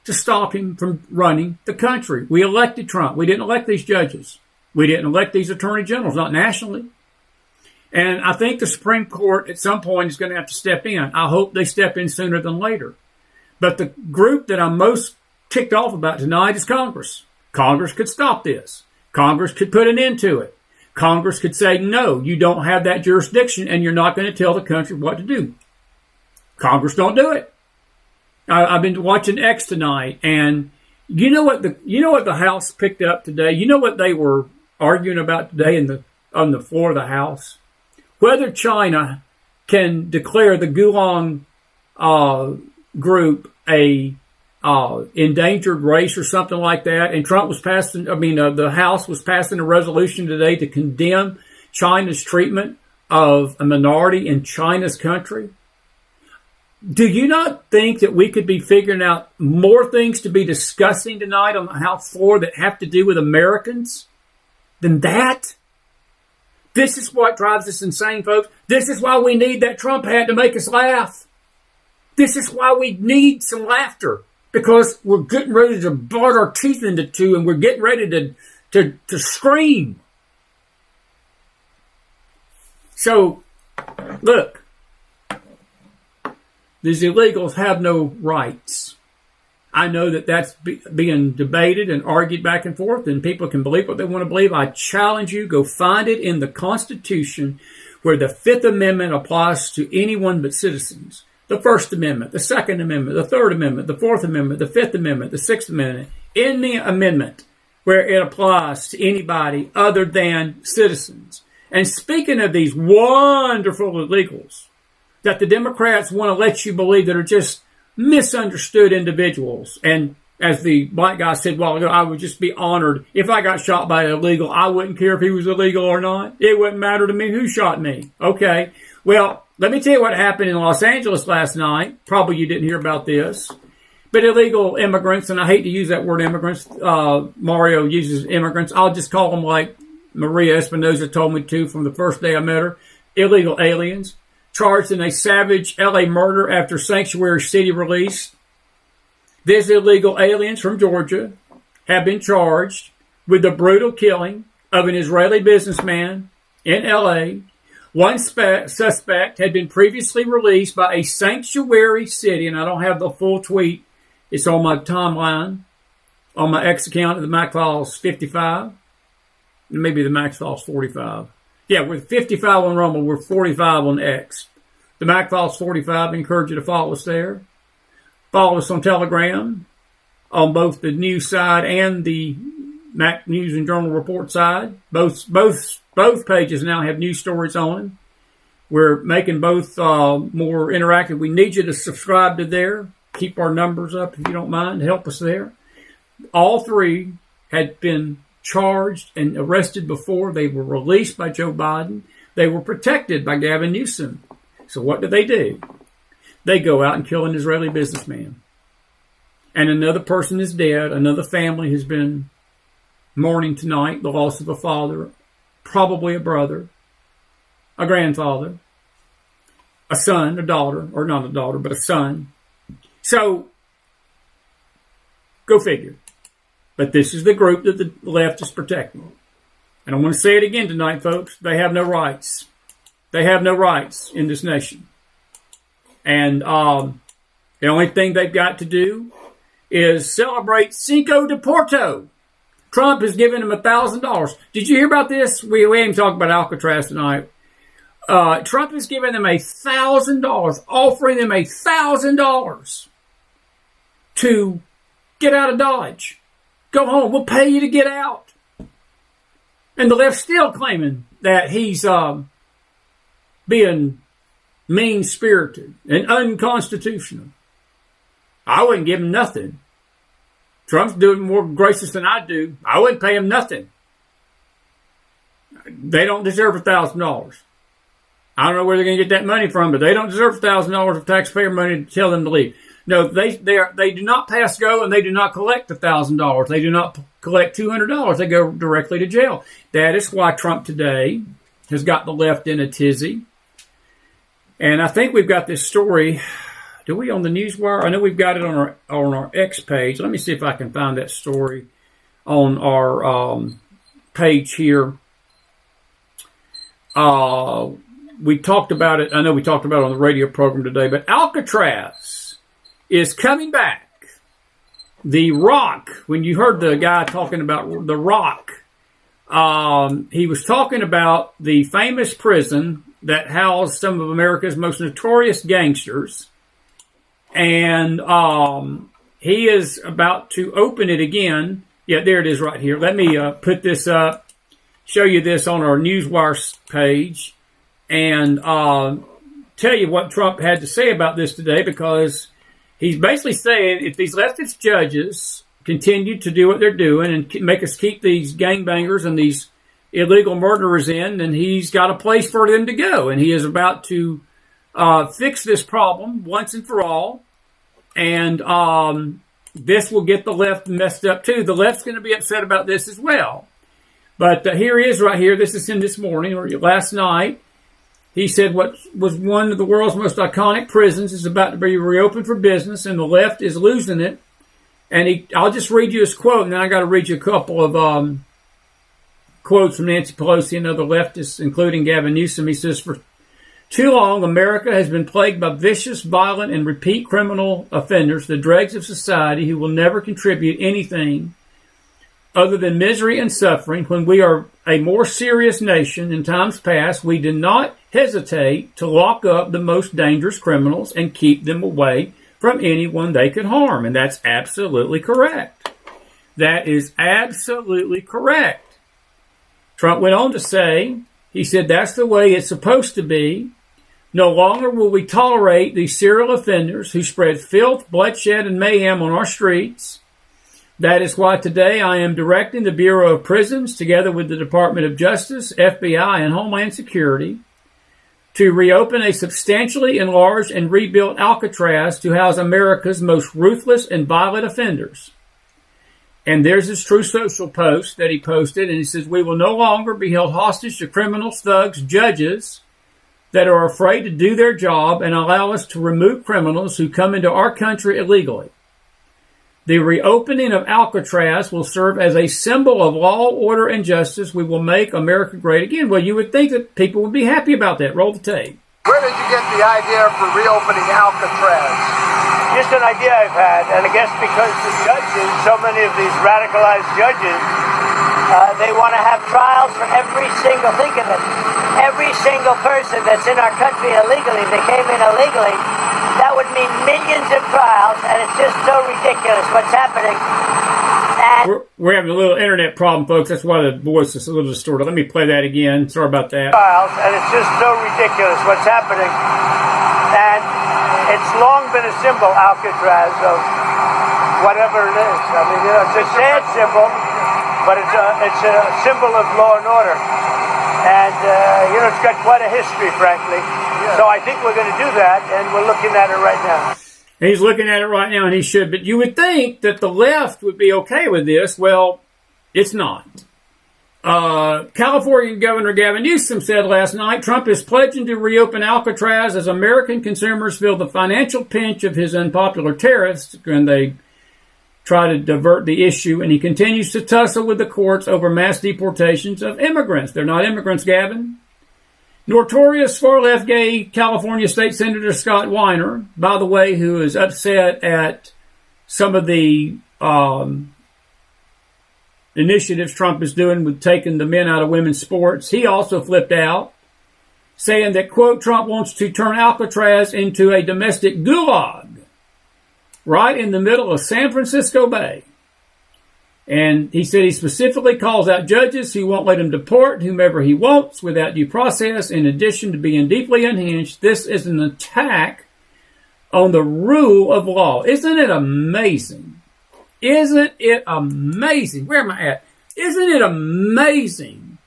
to stop him from running the country. We elected Trump. We didn't elect these judges. We didn't elect these attorney generals, not nationally. And I think the Supreme Court at some point is going to have to step in. I hope they step in sooner than later. But the group that I'm most ticked off about tonight is Congress. Congress could stop this. Congress could put an end to it. Congress could say, no, you don't have that jurisdiction and you're not going to tell the country what to do. Congress don't do it. I've been watching X tonight, and you know what the House picked up today? You know what they were arguing about today on the floor of the House? Whether China can declare the Gulen group a endangered race or something like that. And the House was passing a resolution today to condemn China's treatment of a minority in China's country. Do you not think that we could be figuring out more things to be discussing tonight on the House floor that have to do with Americans than that? This is what drives us insane, folks. This is why we need that Trump hat to make us laugh. This is why we need some laughter. Because we're getting ready to bite our teeth into two, and we're getting ready to scream. So, look, these illegals have no rights. I know that that's being debated and argued back and forth, and people can believe what they want to believe. I challenge you, go find it in the Constitution where the Fifth Amendment applies to anyone but citizens. The First Amendment, the Second Amendment, the Third Amendment, the Fourth Amendment, the Fifth Amendment, the Sixth Amendment, any amendment where it applies to anybody other than citizens. And speaking of these wonderful illegals that the Democrats want to let you believe that are just misunderstood individuals, and as the black guy said a while ago, I would just be honored if I got shot by an illegal. I wouldn't care if he was illegal or not. It wouldn't matter to me who shot me. Okay, well, let me tell you what happened in Los Angeles last night. Probably you didn't hear about this. But illegal immigrants, and I hate to use that word immigrants. Mario uses immigrants. I'll just call them like Maria Espinosa told me to from the first day I met her. Illegal aliens charged in a savage LA murder after Sanctuary City release. These illegal aliens from Georgia have been charged with the brutal killing of an Israeli businessman in L.A. One suspect had been previously released by a sanctuary city, and I don't have the full tweet. It's on my timeline, on my X account of the McFiles 55. Maybe the McFiles 45. Yeah, we're 55 on Rumble. We're 45 on X. The McFiles 45, I encourage you to follow us there. Follow us on Telegram, on both the news side and the Mac News and Journal Report side. Both pages now have news stories on them. We're making both more interactive. We need you to subscribe to there. Keep our numbers up if you don't mind. Help us there. All three had been charged and arrested before. They were released by Joe Biden. They were protected by Gavin Newsom. So what do? They go out and kill an Israeli businessman. And another person is dead. Another family has been mourning tonight the loss of a father, probably a brother, a grandfather, a son, a daughter, or not a daughter, but a son. So, go figure. But this is the group that the left is protecting. And I want to say it again tonight, folks. They have no rights. They have no rights in this nation. And the only thing they've got to do is celebrate Cinco de Porto. Trump has given him $1,000. Did you hear about this? We haven't talked about Alcatraz tonight. Trump has given them $1,000, offering them $1,000 to get out of Dodge. Go home. We'll pay you to get out. And the left's still claiming that he's being mean-spirited and unconstitutional. I wouldn't give him nothing. Trump's doing more gracious than I do. I wouldn't pay him nothing. They don't deserve $1,000. I don't know where they're going to get that money from, but they don't deserve $1,000 of taxpayer money to tell them to leave. No, they do not pass go, and they do not collect $1,000. They do not collect $200. They go directly to jail. That is why Trump today has got the left in a tizzy. And I think we've got this story. Do we on the Newswire? I know we've got it on our X page. Let me see if I can find that story on our page here. We talked about it. I know we talked about it on the radio program today, but Alcatraz is coming back. The Rock, when you heard the guy talking about The Rock, he was talking about the famous prison that housed some of America's most notorious gangsters. And he is about to open it again. Yeah, there it is right here. Let me put this up, show you this on our Newswire page, and tell you what Trump had to say about this today, because he's basically saying if these leftist judges continue to do what they're doing and make us keep these gangbangers and these illegal murderers in, then he's got a place for them to go. And he is about to fix this problem once and for all. And this will get the left messed up too. The left's going to be upset about this as well. But here he is right here. This is in this morning or last night. He said what was one of the world's most iconic prisons is about to be reopened for business, and the left is losing it. And I'll just read you his quote, and then I got to read you a couple of quotes from Nancy Pelosi and other leftists, including Gavin Newsom. He says, for too long, America has been plagued by vicious, violent, and repeat criminal offenders, the dregs of society who will never contribute anything other than misery and suffering. When we are a more serious nation in times past, we did not hesitate to lock up the most dangerous criminals and keep them away from anyone they could harm. And that's absolutely correct. That is absolutely correct. Trump went on to say, he said, that's the way it's supposed to be. No longer will we tolerate these serial offenders who spread filth, bloodshed, and mayhem on our streets. That is why today I am directing the Bureau of Prisons, together with the Department of Justice, FBI, and Homeland Security, to reopen a substantially enlarged and rebuilt Alcatraz to house America's most ruthless and violent offenders. And there's his True Social post that he posted, and he says, we will no longer be held hostage to criminals, thugs, judges that are afraid to do their job and allow us to remove criminals who come into our country illegally. The reopening of Alcatraz will serve as a symbol of law, order, and justice. We will make America great again. Well, you would think that people would be happy about that. Roll the tape. Where did you get the idea for reopening Alcatraz? Just an idea I've had, and I guess because the judges, so many of these radicalized judges, they want to have trials for every single, think of it, every single person that's in our country illegally, they came in illegally. That would mean millions of trials, and it's just so ridiculous what's happening. We're having a little internet problem, folks. That's why the voice is a little distorted. Let me play that again. Sorry about that. Trials, and it's just so ridiculous what's happening. And it's long been a symbol, Alcatraz, of whatever it is. I mean, it's a sad symbol, but it's a symbol of law and order. And, it's got quite a history, frankly. So I think we're going to do that, and we're looking at it right now. He's looking at it right now, and he should. But you would think that the left would be okay with this. Well, it's not. California Governor Gavin Newsom said last night Trump is pledging to reopen Alcatraz as American consumers feel the financial pinch of his unpopular tariffs when they try to divert the issue. And he continues to tussle with the courts over mass deportations of immigrants. They're not immigrants, Gavin. Notorious far-left gay California State Senator Scott Weiner, by the way, who is upset at some of the initiatives Trump is doing with taking the men out of women's sports, he also flipped out, saying that, quote, Trump wants to turn Alcatraz into a domestic gulag right in the middle of San Francisco Bay. And he said he specifically calls out judges who won't let him deport whomever he wants without due process. In addition to being deeply unhinged, this is an attack on the rule of law. Isn't it amazing? Isn't it amazing? Where am I at? Isn't it amazing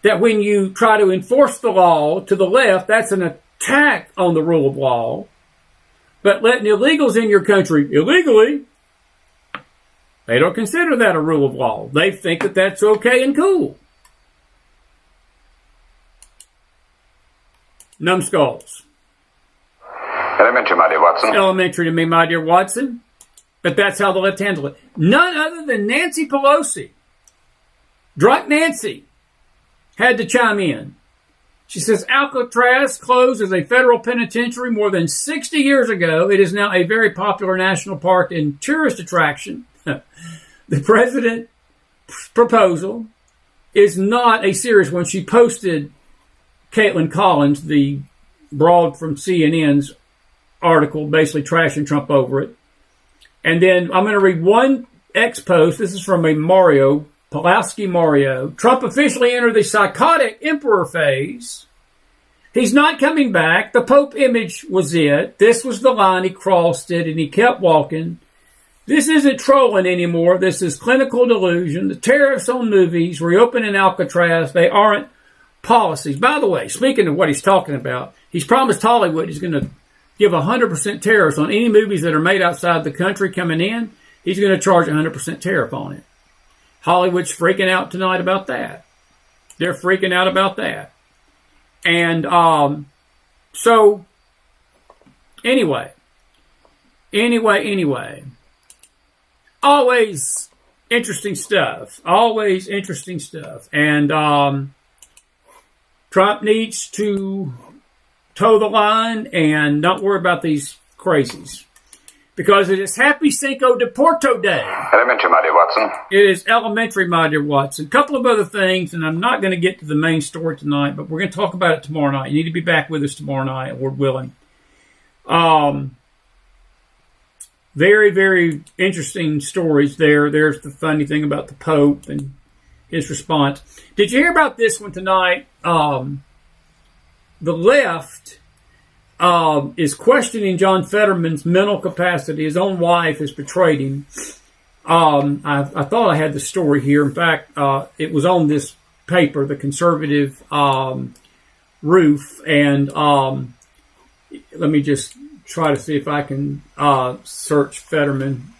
that when you try to enforce the law to the left, that's an attack on the rule of law, but letting illegals in your country illegally, they don't consider that a rule of law. They think that that's okay and cool. Numbskulls. Elementary, my dear Watson. Elementary to me, my dear Watson. But that's how the left handle it. None other than Nancy Pelosi, Drunk Nancy, had to chime in. She says, Alcatraz closed as a federal penitentiary more than 60 years ago. It is now a very popular national park and tourist attraction. The president's proposal is not a serious one. She posted Caitlin Collins, the broad from CNN's article, basically trashing Trump over it. And then I'm going to read one X post. This is from a Mario, Pulaski Mario. Trump officially entered the psychotic emperor phase. He's not coming back. The Pope image was it. This was the line. He crossed it and he kept walking. This isn't trolling anymore. This is clinical delusion. The tariffs on movies, reopening Alcatraz, they aren't policies. By the way, speaking of what he's talking about, he's promised Hollywood he's going to give 100% tariffs on any movies that are made outside the country coming in. He's going to charge 100% tariff on it. Hollywood's freaking out tonight about that. They're freaking out about that. And so, anyway. Always interesting stuff. Always interesting stuff. And Trump needs to toe the line and not worry about these crazies. Because it is Happy Cinco de Deporto Day. Elementary, my dear Watson. It is elementary, my dear Watson. A couple of other things, and I'm not going to get to the main story tonight, but we're going to talk about it tomorrow night. You need to be back with us tomorrow night, Lord willing. Very, very interesting stories there. There's the funny thing about the Pope and his response. Did you hear about this one tonight? The left is questioning John Fetterman's mental capacity. His own wife has betrayed him. I thought I had the story here. In fact, it was on this paper, the conservative roof. And let me just try to see if I can search Fetterman.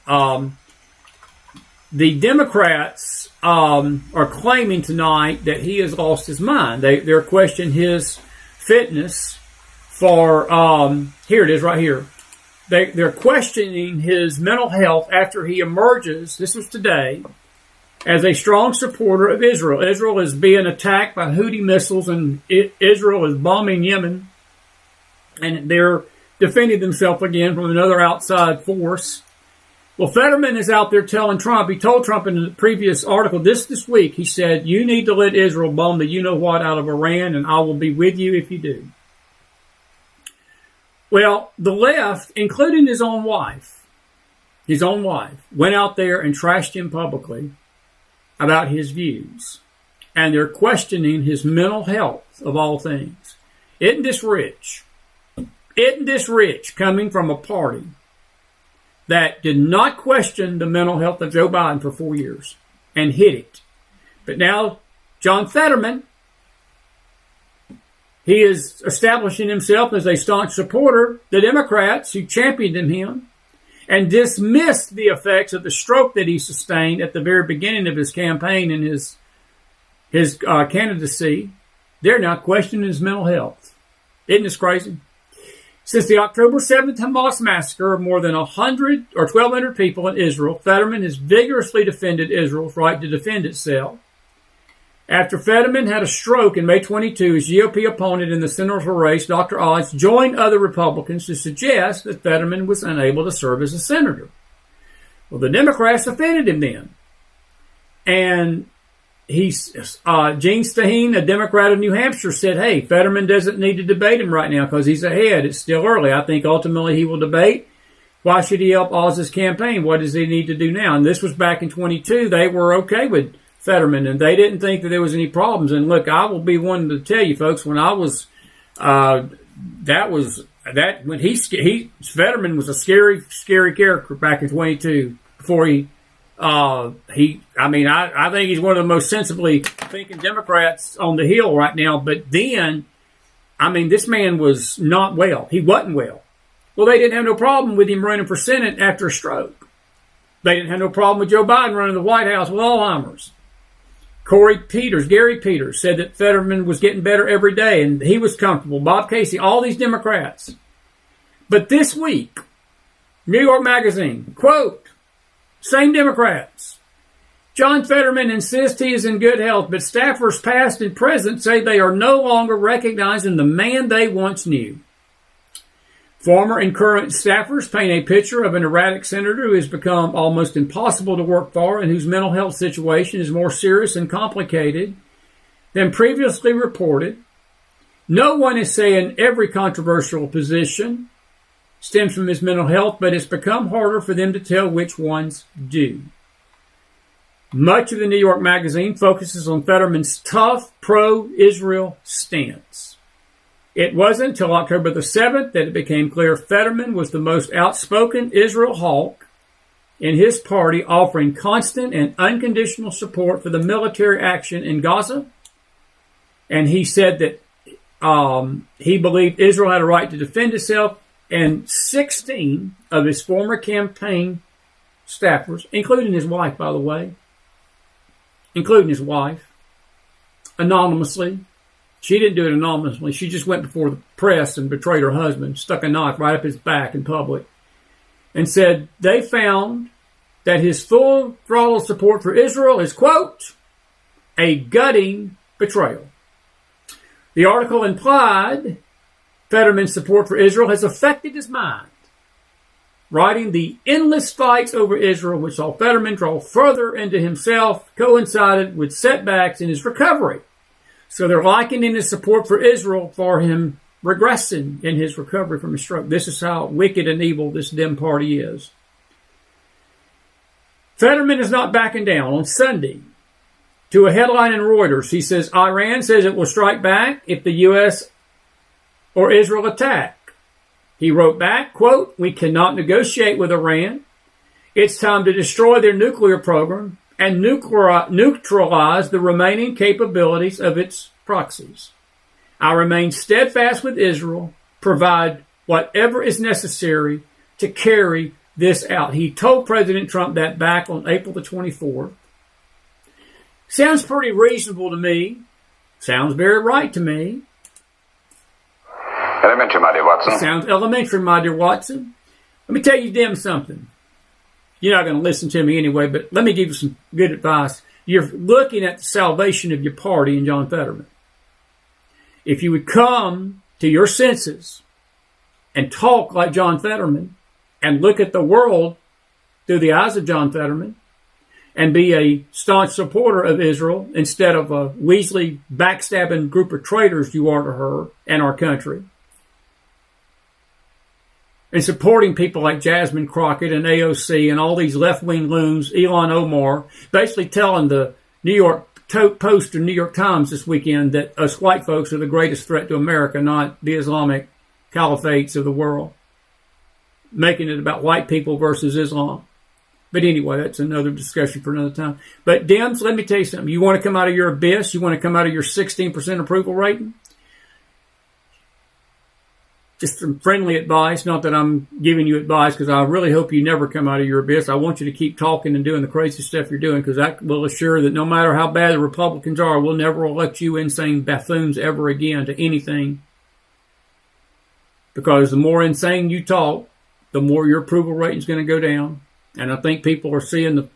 The Democrats are claiming tonight that he has lost his mind. They're questioning his fitness for, here it is right here, they're questioning his mental health after he emerges, this was today, as a strong supporter of Israel. Israel is being attacked by Houthi missiles, and Israel is bombing Yemen, and they're defending themselves again from another outside force. Well, Fetterman is out there telling Trump, he told Trump in the previous article this week, he said, you need to let Israel bomb the you-know-what out of Iran, and I will be with you if you do. Well, the left, including his own wife, went out there and trashed him publicly about his views. And they're questioning his mental health, of all things. Isn't this rich? Isn't this rich coming from a party that did not question the mental health of Joe Biden for 4 years and hid it? But now, John Fetterman, he is establishing himself as a staunch supporter of the Democrats who championed him and dismissed the effects of the stroke that he sustained at the very beginning of his campaign and his candidacy. They're now questioning his mental health. Isn't this crazy? Since the October 7th Hamas massacre of more than 100 or 1,200 people in Israel, Fetterman has vigorously defended Israel's right to defend itself. After Fetterman had a stroke in May 22, his GOP opponent in the senatorial race, Dr. Oz, joined other Republicans to suggest that Fetterman was unable to serve as a senator. Well, the Democrats offended him then. And Gene Staheen, a Democrat of New Hampshire, said, hey, Fetterman doesn't need to debate him right now because he's ahead. It's still early. I think ultimately he will debate. Why should he help Oz's campaign? What does he need to do now? And this was back in 22. They were okay with Fetterman, and they didn't think that there was any problems. And look, I will be one to tell you, folks, when I was, when Fetterman was a scary, scary character back in 22 before I think he's one of the most sensibly thinking Democrats on the Hill right now. But then, this man was not well. He wasn't well. Well, they didn't have no problem with him running for Senate after a stroke. They didn't have no problem with Joe Biden running the White House with Alzheimer's. Gary Peters, said that Fetterman was getting better every day, and he was comfortable. Bob Casey, all these Democrats. But this week, New York Magazine, quote, same Democrats. John Fetterman insists he is in good health, but staffers past and present say they are no longer recognizing the man they once knew. Former and current staffers paint a picture of an erratic senator who has become almost impossible to work for and whose mental health situation is more serious and complicated than previously reported. No one is saying every controversial position stems from his mental health, but it's become harder for them to tell which ones do. Much of the New York Magazine focuses on Fetterman's tough pro-Israel stance. It wasn't until October the 7th that it became clear Fetterman was the most outspoken Israel hawk in his party, offering constant and unconditional support for the military action in Gaza. And he said that he believed Israel had a right to defend itself, and 16 of his former campaign staffers, including his wife, by the way, anonymously. She didn't do it anonymously. She just went before the press and betrayed her husband, stuck a knife right up his back in public, and said they found that his full throttle support for Israel is, quote, a gutting betrayal. The article implied Fetterman's support for Israel has affected his mind, writing the endless fights over Israel, which saw Fetterman draw further into himself, coincided with setbacks in his recovery. So they're likening his support for Israel for him regressing in his recovery from a stroke. This is how wicked and evil this Dem party is. Fetterman is not backing down. On Sunday, to a headline in Reuters, he says, Iran says it will strike back if the U.S. or Israel attack. He wrote back, quote, we cannot negotiate with Iran. It's time to destroy their nuclear program and neutralize the remaining capabilities of its proxies. I remain steadfast with Israel, provide whatever is necessary to carry this out. He told President Trump that back on April the 24th. Sounds pretty reasonable to me. Sounds very right to me. Elementary, my dear Watson. Sounds elementary, my dear Watson. Let me tell you them something. You're not going to listen to me anyway, but let me give you some good advice. You're looking at the salvation of your party in John Fetterman. If you would come to your senses and talk like John Fetterman and look at the world through the eyes of John Fetterman and be a staunch supporter of Israel instead of a Weasley backstabbing group of traitors you are to her and our country, and supporting people like Jasmine Crockett and AOC and all these left-wing loons, Elon Omar, basically telling the New York Post and New York Times this weekend that us white folks are the greatest threat to America, not the Islamic caliphates of the world, making it about white people versus Islam. But anyway, that's another discussion for another time. But Dems, let me tell you something. You want to come out of your abyss? You want to come out of your 16% approval rating? Just some friendly advice, not that I'm giving you advice, because I really hope you never come out of your abyss. I want you to keep talking and doing the crazy stuff you're doing, because that will assure that no matter how bad the Republicans are, we'll never elect you insane buffoons ever again to anything. Because the more insane you talk, the more your approval rating is going to go down. And I think people are seeing the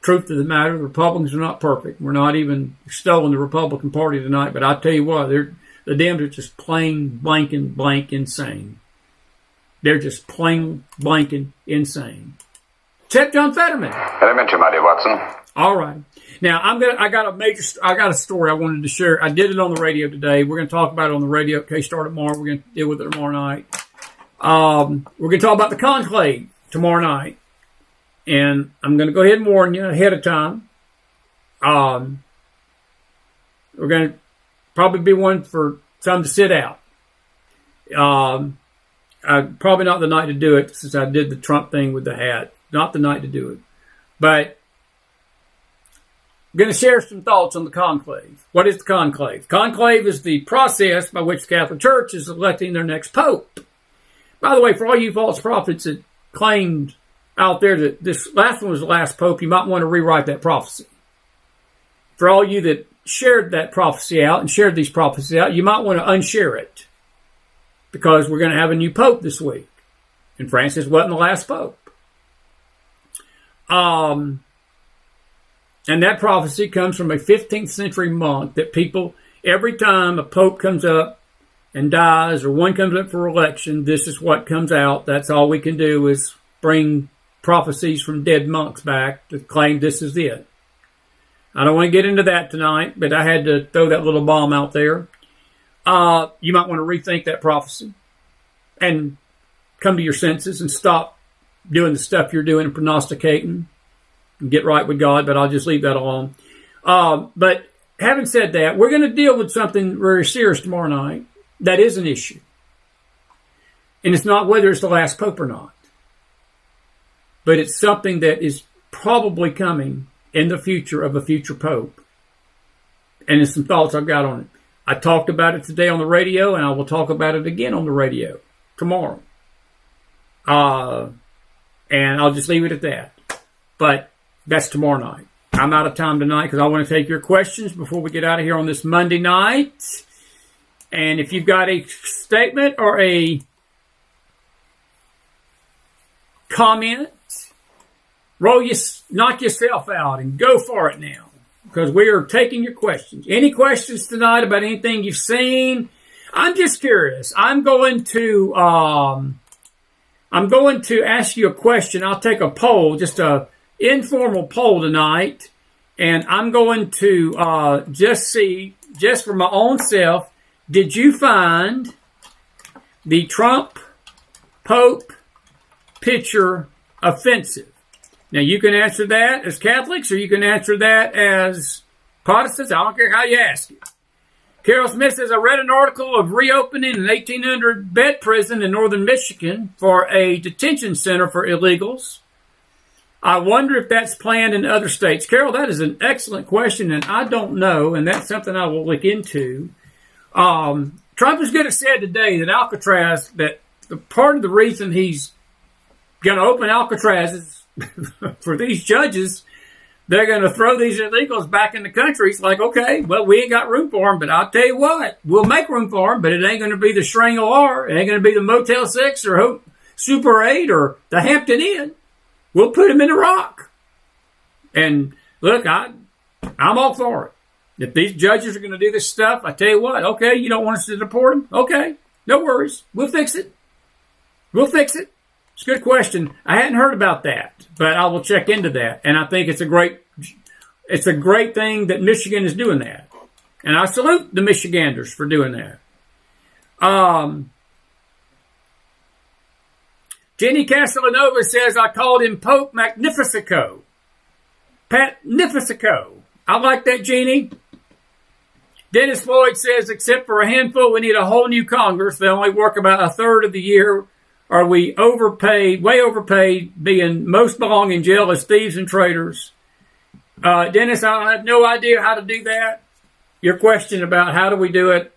truth of the matter. The Republicans are not perfect. We're not even extolling the Republican Party tonight, but I tell you what, the Dems are just plain blank insane. They're just plain blank insane. Except John Fetterman. Elementary, my dear Watson. All right. Now I got a story I wanted to share. I did it on the radio today. We're going to talk about it on the radio at K-Star tomorrow. We're going to deal with it tomorrow night. We're going to talk about the conclave tomorrow night. And I'm going to go ahead and warn you ahead of time. We're going to probably be one for some to sit out. Probably not the night to do it, since I did the Trump thing with the hat. Not the night to do it. But I'm going to share some thoughts on the conclave. What is the conclave? Conclave is the process by which the Catholic Church is electing their next pope. By the way, for all you false prophets that claimed out there that this last one was the last pope, you might want to rewrite that prophecy. For all you that shared that prophecy out and shared these prophecies out, you might want to unshare it, because we're going to have a new pope this week, and Francis wasn't the last pope. And that prophecy comes from a 15th century monk that people, every time a pope comes up and dies, or one comes up for election, this is what comes out. That's all we can do is bring prophecies from dead monks back to claim this is it. I don't want to get into that tonight, but I had to throw that little bomb out there. You might want to rethink that prophecy and come to your senses and stop doing the stuff you're doing and prognosticating and get right with God, but I'll just leave that alone. But having said that, we're going to deal with something very serious tomorrow night that is an issue. And it's not whether it's the last pope or not, but it's something that is probably coming in the future of a future pope. And there's some thoughts I've got on it. I talked about it today on the radio, and I will talk about it again on the radio tomorrow. And I'll just leave it at that. But that's tomorrow night. I'm out of time tonight because I want to take your questions before we get out of here on this Monday night. And if you've got a statement or a comment, knock yourself out and go for it now, because we are taking your questions. Any questions tonight about anything you've seen? I'm just curious. I'm going to ask you a question. I'll take a poll, just a informal poll tonight, and I'm going to just see, just for my own self, did you find the Trump Pope picture offensive? Now, you can answer that as Catholics, or you can answer that as Protestants. I don't care how you ask it. Carol Smith says, I read an article of reopening an 1,800-bed prison in northern Michigan for a detention center for illegals. I wonder if that's planned in other states. Carol, that is an excellent question, and I don't know, and that's something I will look into. Trump is going to say today that Alcatraz, that the part of the reason he's going to open Alcatraz is for these judges, they're going to throw these illegals back in the country. It's like, okay, well, we ain't got room for them, but I'll tell you what, we'll make room for them, but it ain't going to be the Shangri-La, it ain't going to be the Motel 6 or Super 8 or the Hampton Inn. We'll put him in the Rock. And look, I'm all for it. If these judges are going to do this stuff, I tell you what, okay, you don't want us to deport them? Okay, no worries. We'll fix it. We'll fix it. It's a good question. I hadn't heard about that, but I will check into that. And I think it's a great thing that Michigan is doing that. And I salute the Michiganders for doing that. Jenny Castellanova says, I called him Pope Magnifico. Patnifico. I like that, Jeannie. Dennis Floyd says, except for a handful, we need a whole new Congress. They only work about a third of the year. Are we overpaid, way overpaid, being most belong in jail as thieves and traitors? Dennis, I have no idea how to do that. Your question about how do we do it?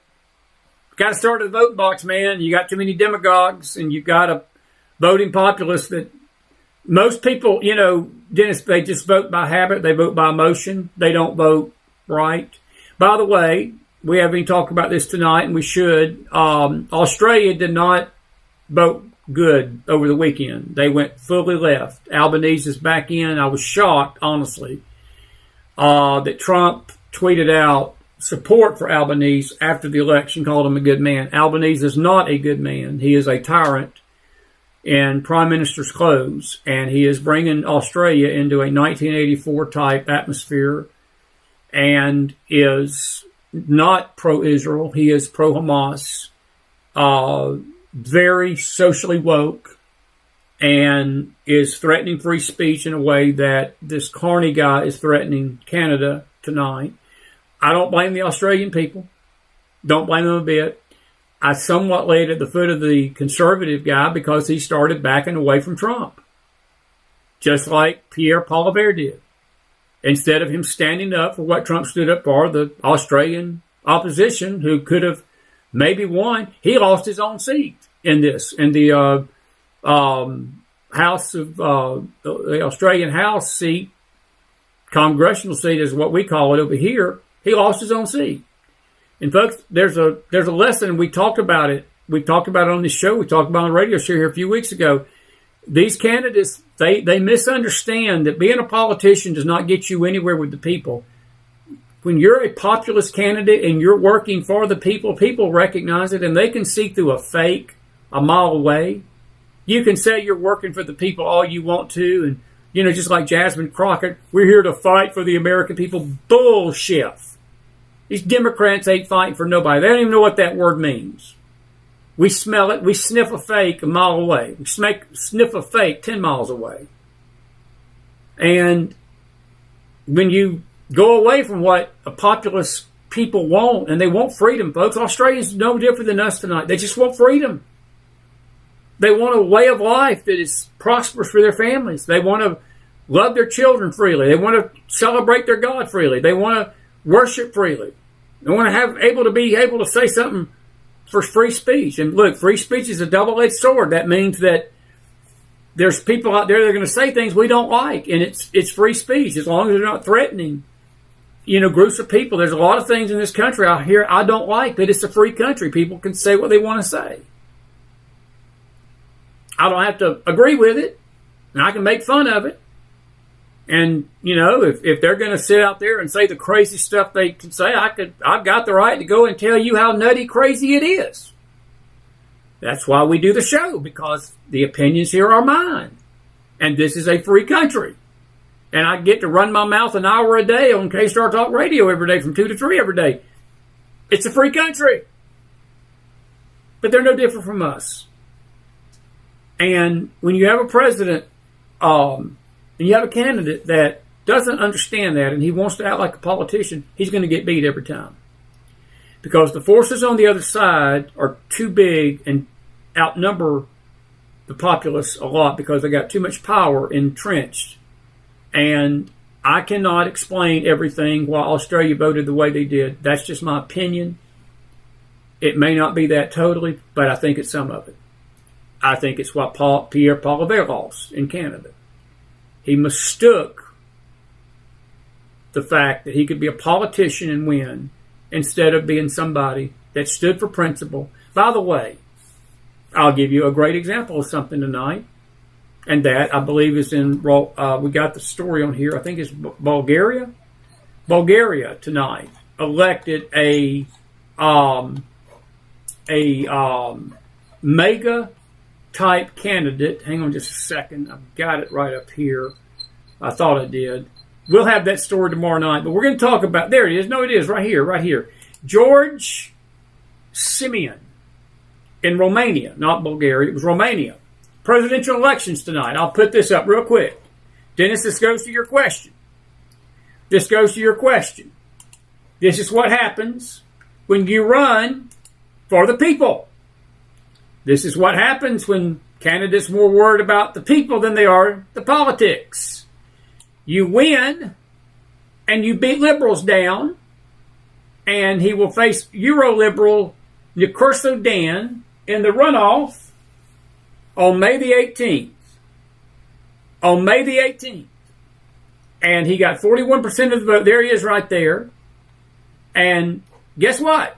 Got to start at the vote box, man. You got too many demagogues, and you've got a voting populace that most people, you know, Dennis, they just vote by habit. They vote by emotion. They don't vote right. By the way, we haven't even talked about this tonight, and we should. Australia did not vote good over the weekend. They went fully left. Albanese is back in. I was shocked, honestly, that Trump tweeted out support for Albanese after the election, called him a good man. Albanese is not a good man. He is a tyrant in prime minister's clothes, and he is bringing Australia into a 1984 type atmosphere and is not pro-Israel. He is pro-Hamas, very socially woke, and is threatening free speech in a way that this Carney guy is threatening Canada tonight. I don't blame the Australian people. Don't blame them a bit. I somewhat laid at the foot of the conservative guy because he started backing away from Trump, just like Pierre Poilievre did. Instead of him standing up for what Trump stood up for, the Australian opposition, who could have maybe won, he lost his own seat in this. In the House of the Australian House seat, congressional seat is what we call it over here. He lost his own seat. And folks, there's a lesson. We talked about it. We talked about it on this show. We talked about it on the radio show here a few weeks ago. These candidates, they misunderstand that being a politician does not get you anywhere with the people. When you're a populist candidate and you're working for the people, people recognize it, and they can see through a fake a mile away. You can say you're working for the people all you want to, and, you know, just like Jasmine Crockett, we're here to fight for the American people. Bullshit. These Democrats ain't fighting for nobody. They don't even know what that word means. We smell it. We sniff a fake a mile away. We sniff a fake 10 miles away. And when you go away from what a populist people want, and they want freedom, folks, Australians are no different than us tonight. They just want freedom. They want a way of life that is prosperous for their families. They want to love their children freely. They want to celebrate their God freely. They want to worship freely. They want to be able to say something for free speech. And look, free speech is a double-edged sword. That means that there's people out there that are going to say things we don't like, and it's free speech as long as they're not threatening, you know, groups of people. There's a lot of things in this country out here I don't like, but it's a free country. People can say what they want to say. I don't have to agree with it, and I can make fun of it. And, you know, if they're going to sit out there and say the crazy stuff they can say, I've got the right to go and tell you how nutty crazy it is. That's why we do the show, because the opinions here are mine. And this is a free country. And I get to run my mouth an hour a day on K-Star Talk Radio every day from 2 to 3 every day. It's a free country. But they're no different from us. And when you have a president, and you have a candidate that doesn't understand that, and he wants to act like a politician, he's going to get beat every time. Because the forces on the other side are too big and outnumber the populace a lot because they got too much power entrenched. And I cannot explain everything why Australia voted the way they did. That's just my opinion. It may not be that totally, but I think it's some of it. I think it's what Pierre Poilievre lost in Canada. He mistook the fact that he could be a politician and win instead of being somebody that stood for principle. By the way, I'll give you a great example of something tonight. And that, I believe, is in, we got the story on here. I think it's Bulgaria. Bulgaria tonight elected a mega type candidate. Hang on just a second. I've got it right up here. I thought I did. We'll have that story tomorrow night. But we're going to talk about, there it is. No, it is right here, right here. George Simeon in Romania, not Bulgaria. It was Romania. Presidential elections tonight. I'll put this up real quick. Dennis, this goes to your question. This goes to your question. This is what happens when you run for the people. This is what happens when candidates are more worried about the people than they are the politics. You win and you beat liberals down, and he will face Euroliberal Nicurso Dan in the runoff on May the 18th. On May the 18th. And he got 41% of the vote. There he is right there. And guess what?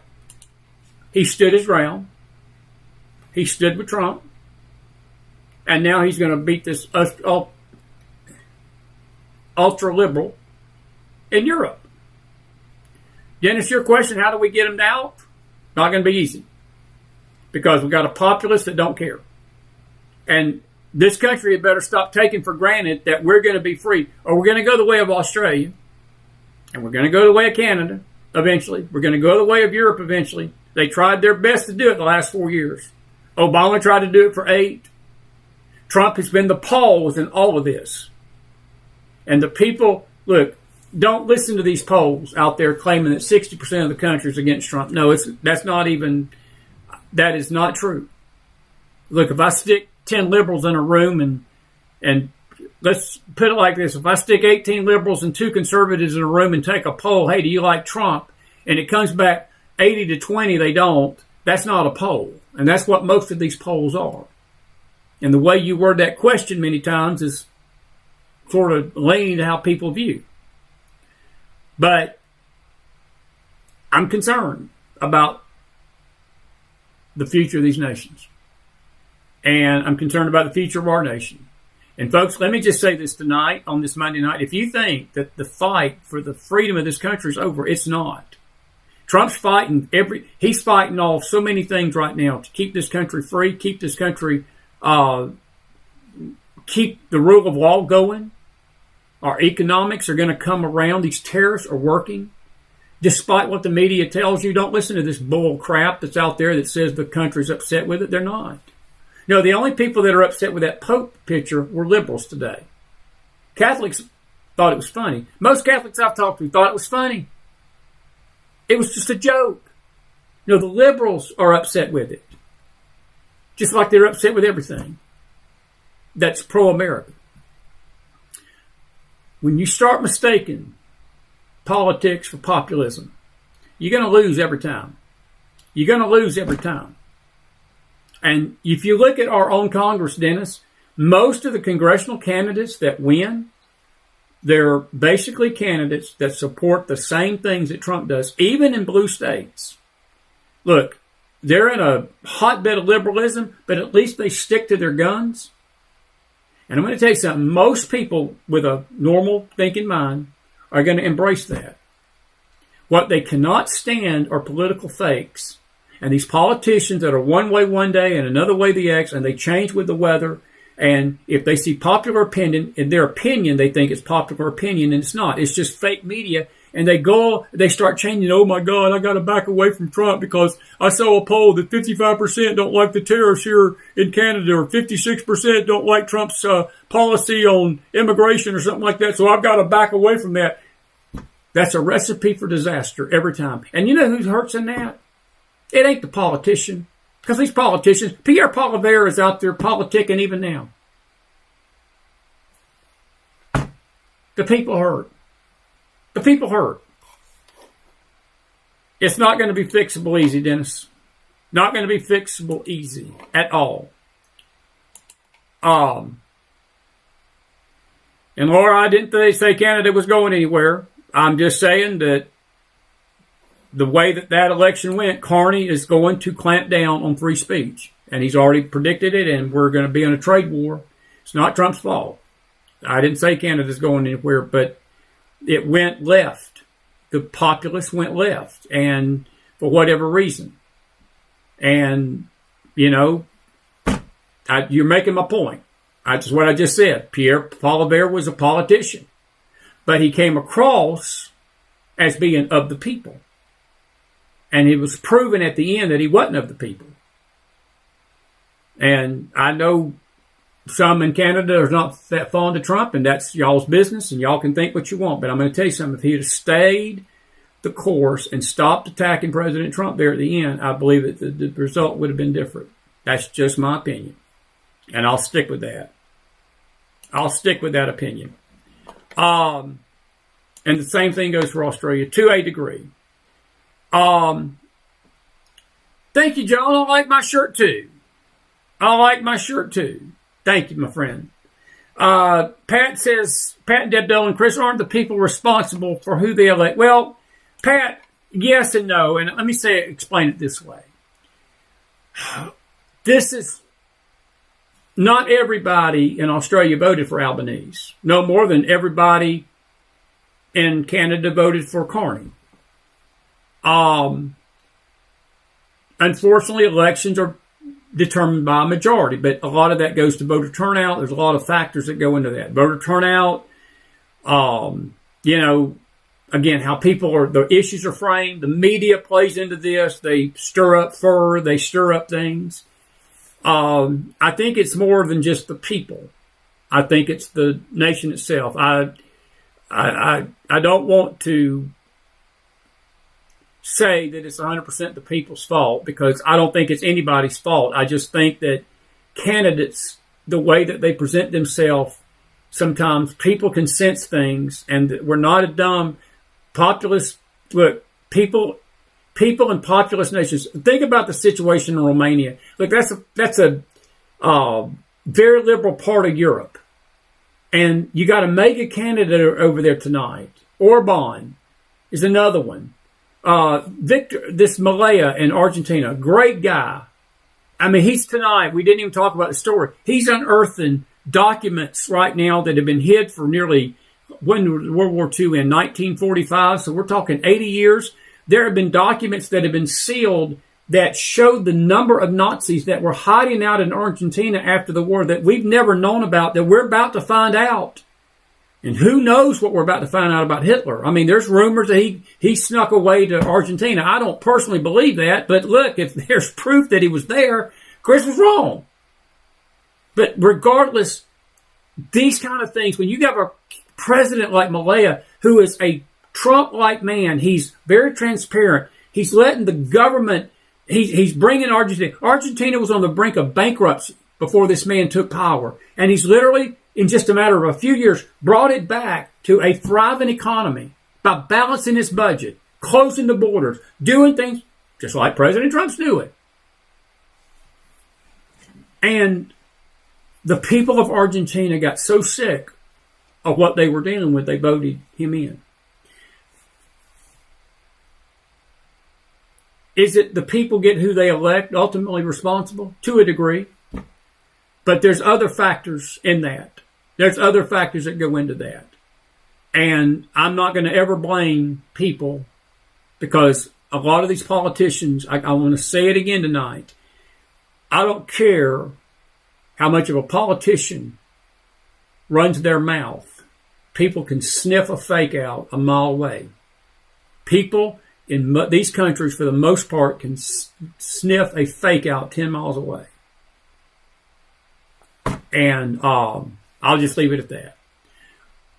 He stood his ground. He stood with Trump. And now he's going to beat this ultra-liberal in Europe. Dennis, your question, how do we get him out? Not going to be easy. Because we've got a populace that don't care. And this country had better stop taking for granted that we're going to be free. Or we're going to go the way of Australia. And we're going to go the way of Canada eventually. We're going to go the way of Europe eventually. They tried their best to do it the last 4 years. Obama tried to do it for 8. Trump has been the pause in all of this. And the people, look, don't listen to these polls out there claiming that 60% of the country is against Trump. No, that is not true. Look, if I stick 10 liberals in a room and let's put it like this. If I stick 18 liberals and 2 conservatives in a room and take a poll, hey, do you like Trump? And it comes back 80 to 20, they don't. That's not a poll. And that's what most of these polls are. And the way you word that question many times is sort of leaning to how people view. But I'm concerned about the future of these nations. And I'm concerned about the future of our nation. And folks, let me just say this tonight, on this Monday night. If you think that the fight for the freedom of this country is over, it's not. Trump's fighting he's fighting off so many things right now to keep this country free, keep this country, keep the rule of law going. Our economics are going to come around. These tariffs are working. Despite what the media tells you, don't listen to this bull crap that's out there that says the country's upset with it. They're not. No, the only people that are upset with that Pope picture were liberals today. Catholics thought it was funny. Most Catholics I've talked to thought it was funny. It was just a joke. No, the liberals are upset with it. Just like they're upset with everything that's pro-America. When you start mistaking politics for populism, you're going to lose every time. You're going to lose every time. And if you look at our own Congress, Dennis, most of the congressional candidates that win, they're basically candidates that support the same things that Trump does, even in blue states. Look, they're in a hotbed of liberalism, but at least they stick to their guns. And I'm going to tell you something. Most people with a normal thinking mind are going to embrace that. What they cannot stand are political fakes. And these politicians that are one way one day and another way the next, and they change with the weather. And if they see popular opinion, in their opinion, they think it's popular opinion, and it's not. It's just fake media. And they start changing. Oh my God, I got to back away from Trump because I saw a poll that 55% don't like the tariffs here in Canada, or 56% don't like Trump's policy on immigration or something like that. So I've got to back away from that. That's a recipe for disaster every time. And you know who hurts in that? It ain't the politician. Because these politicians, Pierre Poilievre is out there politicking even now. The people hurt. The people hurt. It's not going to be fixable easy, Dennis. Not going to be fixable easy at all. And Laura, I didn't say Canada was going anywhere. I'm just saying that the way that election went, Carney is going to clamp down on free speech. And he's already predicted it, and we're going to be in a trade war. It's not Trump's fault. I didn't say Canada's going anywhere, but it went left. The populace went left, and for whatever reason. And, you know, you're making my point. That's what I just said. Pierre Poilievre was a politician, but he came across as being of the people. And it was proven at the end that he wasn't of the people. And I know some in Canada are not that fond of Trump, and that's y'all's business, and y'all can think what you want. But I'm going to tell you something. If he had stayed the course and stopped attacking President Trump there at the end, I believe that the result would have been different. That's just my opinion. And I'll stick with that. I'll stick with that opinion. And the same thing goes for Australia, to a degree. Thank you, John. I like my shirt, too. Thank you, my friend. Pat says, Pat and Deb Dole and Chris aren't the people responsible for who they elect. Well, Pat, yes and no. And let me explain it this way. This is not everybody in Australia voted for Albanese. No more than everybody in Canada voted for Carney. Unfortunately, elections are determined by a majority, but a lot of that goes to voter turnout. There's a lot of factors that go into that. Voter turnout, you know, again, how the issues are framed. The media plays into this. They stir up furor. They stir up things. I think it's more than just the people. I think it's the nation itself. I don't want to say that it's 100% the people's fault, because I don't think it's anybody's fault. I just think that candidates, the way that they present themselves, sometimes people can sense things, and that we're not a dumb populist. Look, people in populous nations. Think about the situation in Romania. Look, that's a very liberal part of Europe, and you got a mega candidate over there tonight. Orban is another one. Victor, this Malaya in Argentina, great guy. I mean, he's tonight. We didn't even talk about the story. He's unearthing documents right now that have been hid for nearly World War II in 1945. So we're talking 80 years. There have been documents that have been sealed that showed the number of Nazis that were hiding out in Argentina after the war that we've never known about, that we're about to find out. And who knows what we're about to find out about Hitler. I mean, there's rumors that he snuck away to Argentina. I don't personally believe that, but look, if there's proof that he was there, Chris was wrong. But regardless, these kind of things, when you have a president like Malaya, who is a Trump-like man, he's very transparent. He's letting the government, he's bringing Argentina. Argentina was on the brink of bankruptcy before this man took power. And he's literally, in just a matter of a few years, brought it back to a thriving economy by balancing his budget, closing the borders, doing things just like President Trump's doing. And the people of Argentina got so sick of what they were dealing with, they voted him in. Is it the people get who they elect ultimately responsible? To a degree. But there's other factors in that. There's other factors that go into that. And I'm not going to ever blame people, because a lot of these politicians, I want to say it again tonight, I don't care how much of a politician runs their mouth. People can sniff a fake out a mile away. People in these countries, for the most part, can sniff a fake out 10 miles away. And I'll just leave it at that.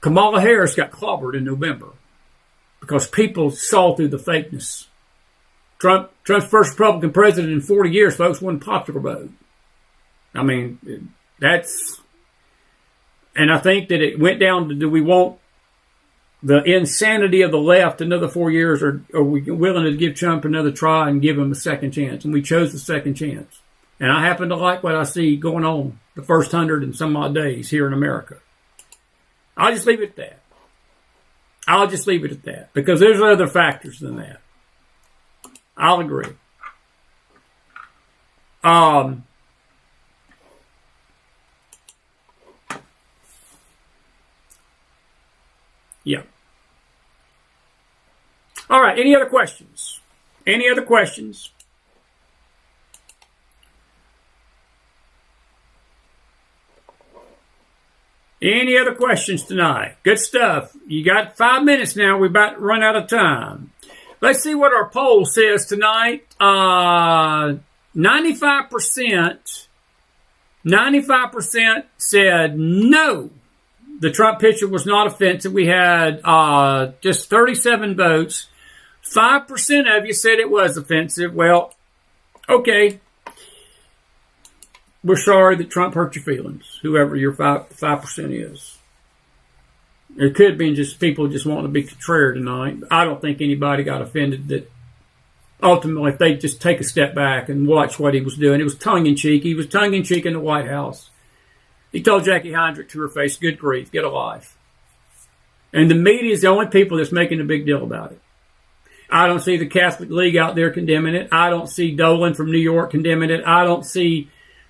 Kamala Harris got clobbered in November because people saw through the fakeness. Trump's first Republican president in 40 years, folks, won popular vote. I mean, that's... And I think that it went down to, do we want the insanity of the left another 4 years, or are we willing to give Trump another try and give him a second chance? And we chose the second chance. And I happen to like what I see going on the first 100 and some odd days here in America. I'll just leave it at that. Because there's other factors than that. I'll agree. Yeah. All right. Any other questions? Any other questions? Any other questions tonight? Good stuff. You got 5 minutes now. We're about to run out of time. Let's see what our poll says tonight. 95% said no. The Trump picture was not offensive. We had just 37 votes. 5% of you said it was offensive. Well, okay. We're sorry that Trump hurt your feelings, whoever your 5% is. It could be just people just wanting to be contrary tonight. I don't think anybody got offended that ultimately if they just take a step back and watch what he was doing. It was tongue-in-cheek. He was tongue-in-cheek in the White House. He told Jackie Heinrich to her face, good grief, get a life. And the media is the only people that's making a big deal about it. I don't see the Catholic League out there condemning it. I don't see Dolan from New York condemning it. I don't see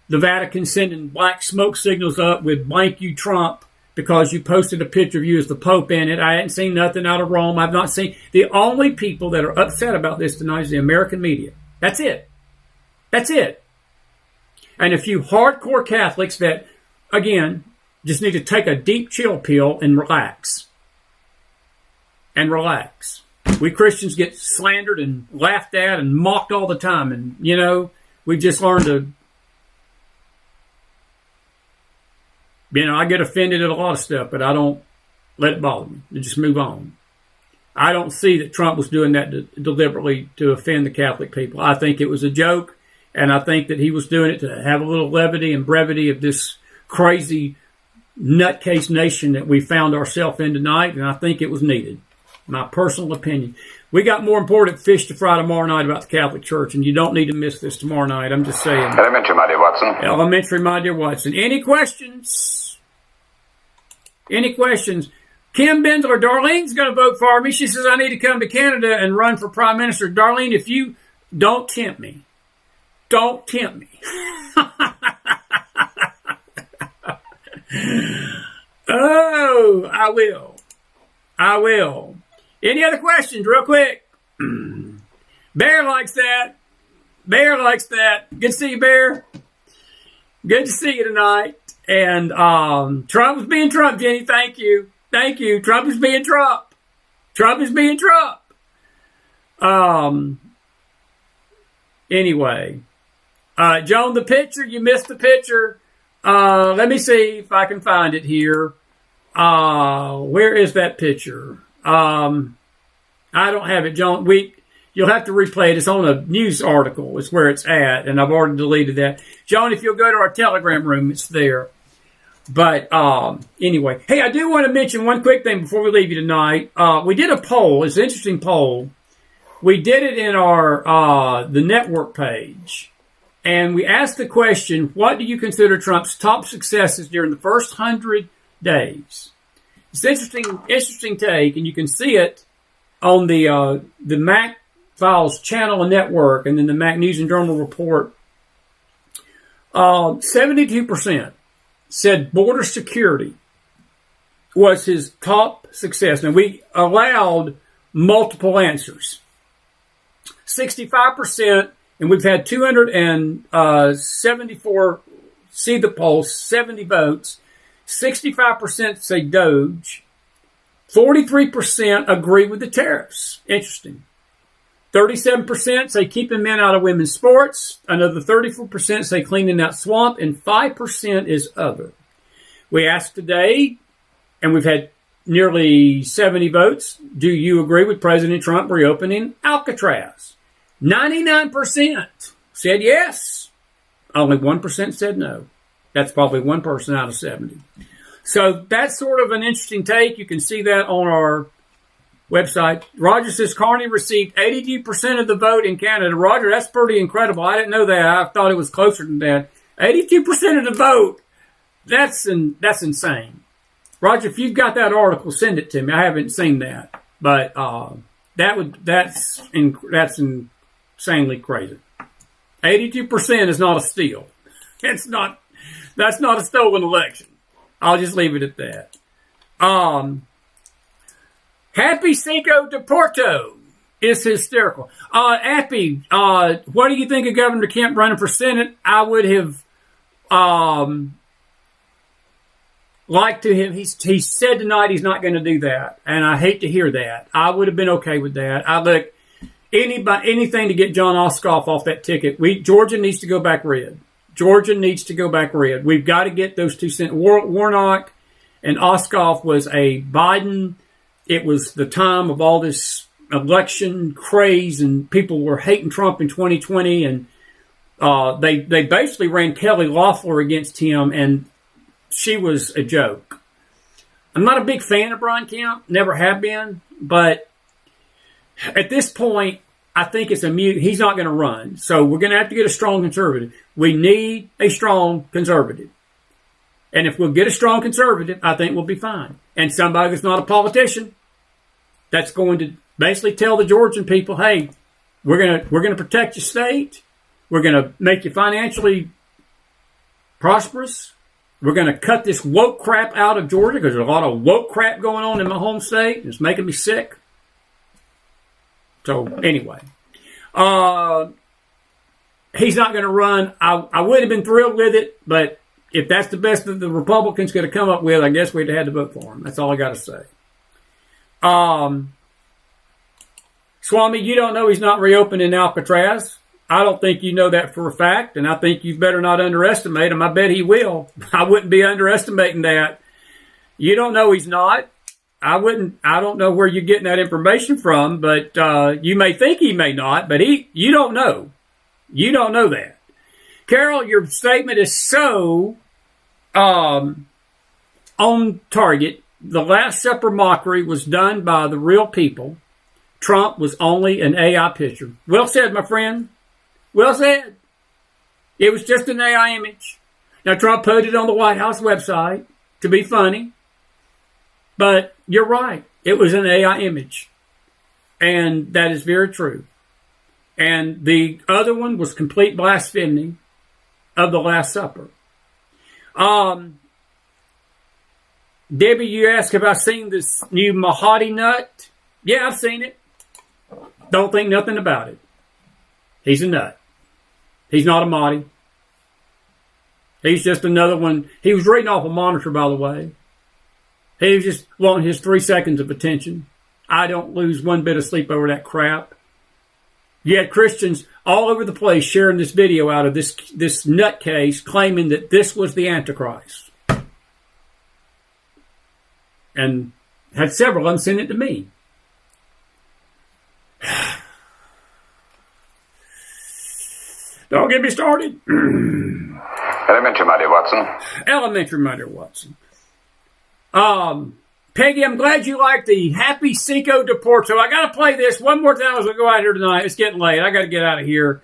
the Vatican sending black smoke signals up with blank you Trump because you posted a picture of you as the Pope in it. I hadn't seen nothing out of Rome. I've not seen. The only people that are upset about this tonight is the American media. That's it. That's it. And a few hardcore Catholics that, again, just need to take a deep chill pill and relax. And relax. We Christians get slandered and laughed at and mocked all the time. And, you know, we just learned to, you know, I get offended at a lot of stuff, but I don't let it bother me. I just move on. I don't see that Trump was doing that deliberately to offend the Catholic people. I think it was a joke, and I think that he was doing it to have a little levity and brevity of this crazy nutcase nation that we found ourselves in tonight, and I think it was needed. My personal opinion. We got more important fish to fry tomorrow night about the Catholic Church, and you don't need to miss this tomorrow night. I'm just saying. Elementary, my dear Watson. Elementary, my dear Watson. Any questions? Any questions? Kim Bendler, Darlene's going to vote for me. She says I need to come to Canada and run for Prime Minister. Darlene, if you don't tempt me. Don't tempt me. Oh, I will. I will. Any other questions, real quick? Bear likes that. Bear likes that. Good to see you, Bear. Good to see you tonight. And Trump was being Trump, Jenny. Thank you. Thank you. Trump is being Trump. Trump is being Trump. Anyway. Joan, the picture. You missed the picture. Let me see if I can find it here. Where is that picture? I don't have it, John. You'll have to replay it. It's on a news article. It's where it's at, and I've already deleted that. John, if you'll go to our Telegram room, it's there. But anyway, hey, I do want to mention one quick thing before we leave you tonight. We did a poll. It's an interesting poll. We did it in our the network page, and we asked the question: what do you consider Trump's top successes during the first 100 days? It's interesting take, and you can see it on the McFiles channel and network, and then the Mac News and Journal report. 72% said border security was his top success. Now, we allowed multiple answers. 65%, and we've had 274 see the poll, 70 votes. 65% say Doge. 43% agree with the tariffs. Interesting. 37% say keeping men out of women's sports. Another 34% say cleaning out swamp. And 5% is other. We asked today, and we've had nearly 70 votes. Do you agree with President Trump reopening Alcatraz? 99% said yes. Only 1% said no. That's probably one person out of 70. So that's sort of an interesting take. You can see that on our website. Roger says Carney received 82% of the vote in Canada. Roger, that's pretty incredible. I didn't know that. I thought it was closer than that. 82% of the vote. That's insane. Roger, if you've got that article, send it to me. I haven't seen that. But that's insanely crazy. 82% is not a steal. That's not a stolen election. I'll just leave it at that. Happy Cinco de Porto. It's hysterical. Appy, what do you think of Governor Kemp running for Senate? I would have liked to have. He said tonight he's not going to do that, and I hate to hear that. I would have been okay with that. I look anything to get John Ossoff off that ticket. Georgia needs to go back red. Georgia needs to go back red. We've got to get those two senators. Warnock and Ossoff was a Biden. It was the time of all this election craze, and people were hating Trump in 2020, and they basically ran Kelly Loeffler against him, and she was a joke. I'm not a big fan of Brian Kemp, never have been, but at this point, I think it's a mute. He's not going to run, so we're going to have to get a strong conservative. We need a strong conservative, and if we'll get a strong conservative, I think we'll be fine. And somebody that's not a politician, that's going to basically tell the Georgian people, hey, we're gonna protect your state. We're going to make you financially prosperous. We're going to cut this woke crap out of Georgia because there's a lot of woke crap going on in my home state. It's making me sick. So anyway, he's not going to run. I would have been thrilled with it, but if that's the best that the Republicans could have come up with, I guess we'd have had to vote for him. That's all I got to say. Swami, you don't know he's not reopening Alcatraz. I don't think you know that for a fact, and I think you better not underestimate him. I bet he will. I wouldn't be underestimating that. You don't know he's not. I don't know where you're getting that information from, but you may think he may not, but you don't know. You don't know that. Carol, your statement is so on target. The Last Supper mockery was done by the real people. Trump was only an AI picture. Well said, my friend. Well said. It was just an AI image. Now, Trump put it on the White House website to be funny. But you're right. It was an AI image. And that is very true. And the other one was complete blasphemy of the Last Supper. Debbie, you asked, have I seen this new Mahdi nut? Yeah, I've seen it. Don't think nothing about it. He's a nut. He's not a Mahdi. He's just another one. He was reading off a monitor, by the way. He was just wanting his 3 seconds of attention. I don't lose one bit of sleep over that crap. You had Christians all over the place sharing this video out of this nutcase claiming that this was the Antichrist. And had several of them send it to me. Don't get me started. Elementary, my dear Watson. Elementary, my dear Watson. Peggy, I'm glad you like the Happy Cinco de Porto. I got to play this one more time as we go out here tonight. It's getting late. I got to get out of here.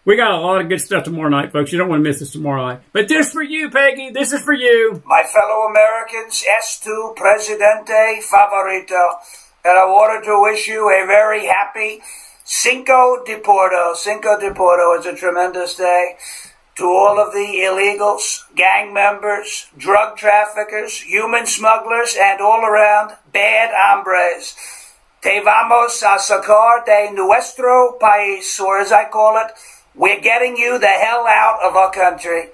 We got a lot of good stuff tomorrow night, folks. You don't want to miss this tomorrow night. But this for you, Peggy. This is for you. My fellow Americans, tu Presidente Favorito. And I wanted to wish you a very happy Cinco de Porto. Cinco de Porto is a tremendous day. To all of the illegals, gang members, drug traffickers, human smugglers, and all around bad hombres. Te vamos a sacar de nuestro país, or as I call it, we're getting you the hell out of our country.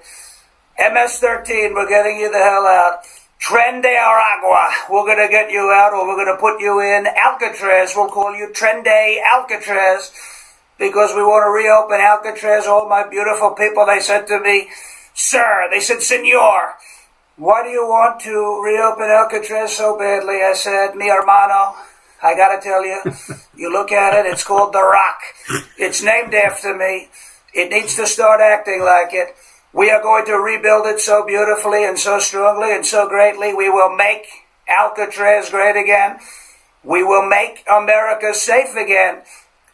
MS-13, we're getting you the hell out. Tren de Aragua, we're going to get you out, or we're going to put you in Alcatraz. We'll call you Tren de Alcatraz, because we want to reopen Alcatraz. All my beautiful people, they said to me, sir, they said, senor, why do you want to reopen Alcatraz so badly? I said, mi hermano, I got to tell you, you look at it, it's called The Rock. It's named after me. It needs to start acting like it. We are going to rebuild it so beautifully and so strongly and so greatly. We will make Alcatraz great again. We will make America safe again.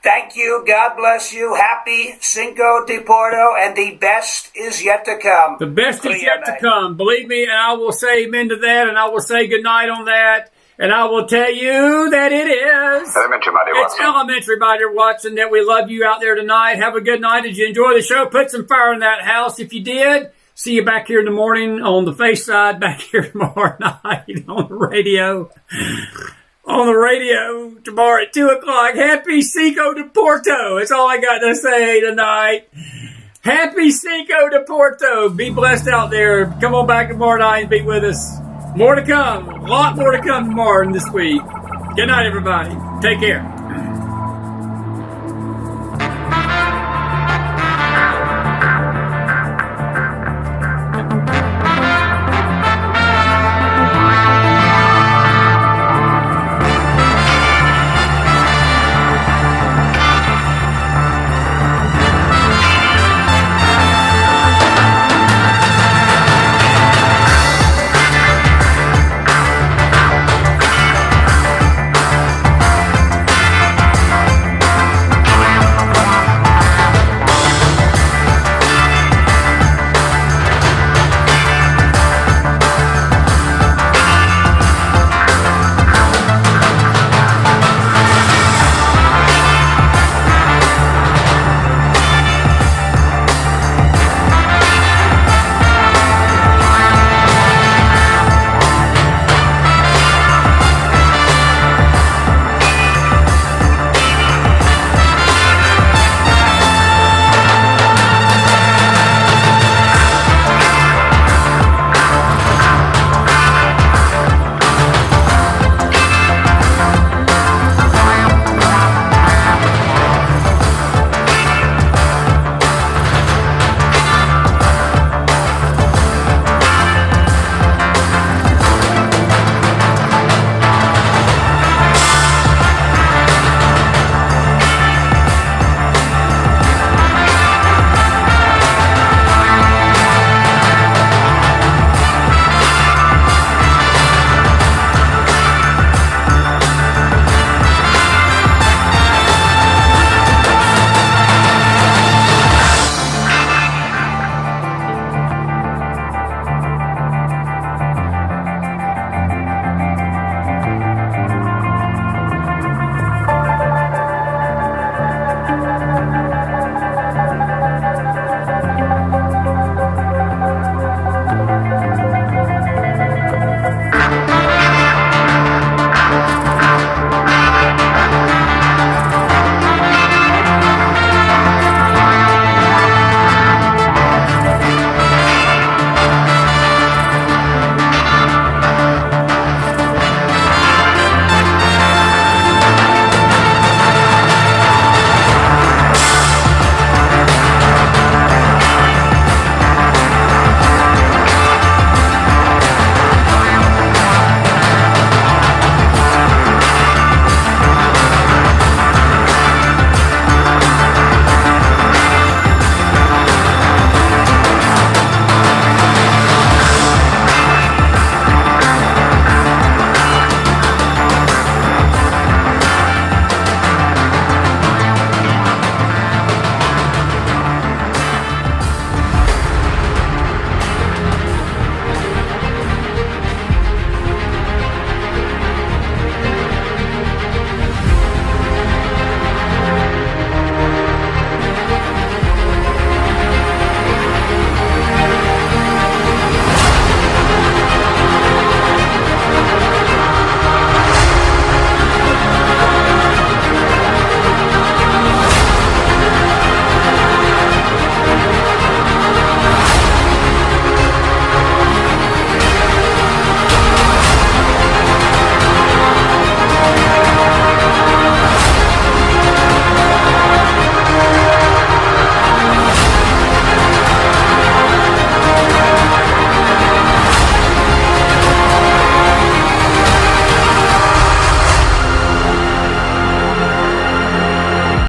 Thank you. God bless you. Happy Cinco de Porto, and the best is yet to come. The best is yet to come. Believe me, and I will say amen to that, and I will say good night on that, and I will tell you that it is. Elementary, my dear Watson. It's elementary, my dear Watson, that we love you out there tonight. Have a good night. Did you enjoy the show? Put some fire in that house if you did. See you back here in the morning on the face side, back here tomorrow night on the radio. on the radio tomorrow at 2 o'clock. Happy Cinco de Porto. That's all I got to say tonight. Happy Cinco de Porto. Be blessed out there. Come on back tomorrow night and be with us. More to come. A lot more to come tomorrow and this week. Good night, everybody. Take care.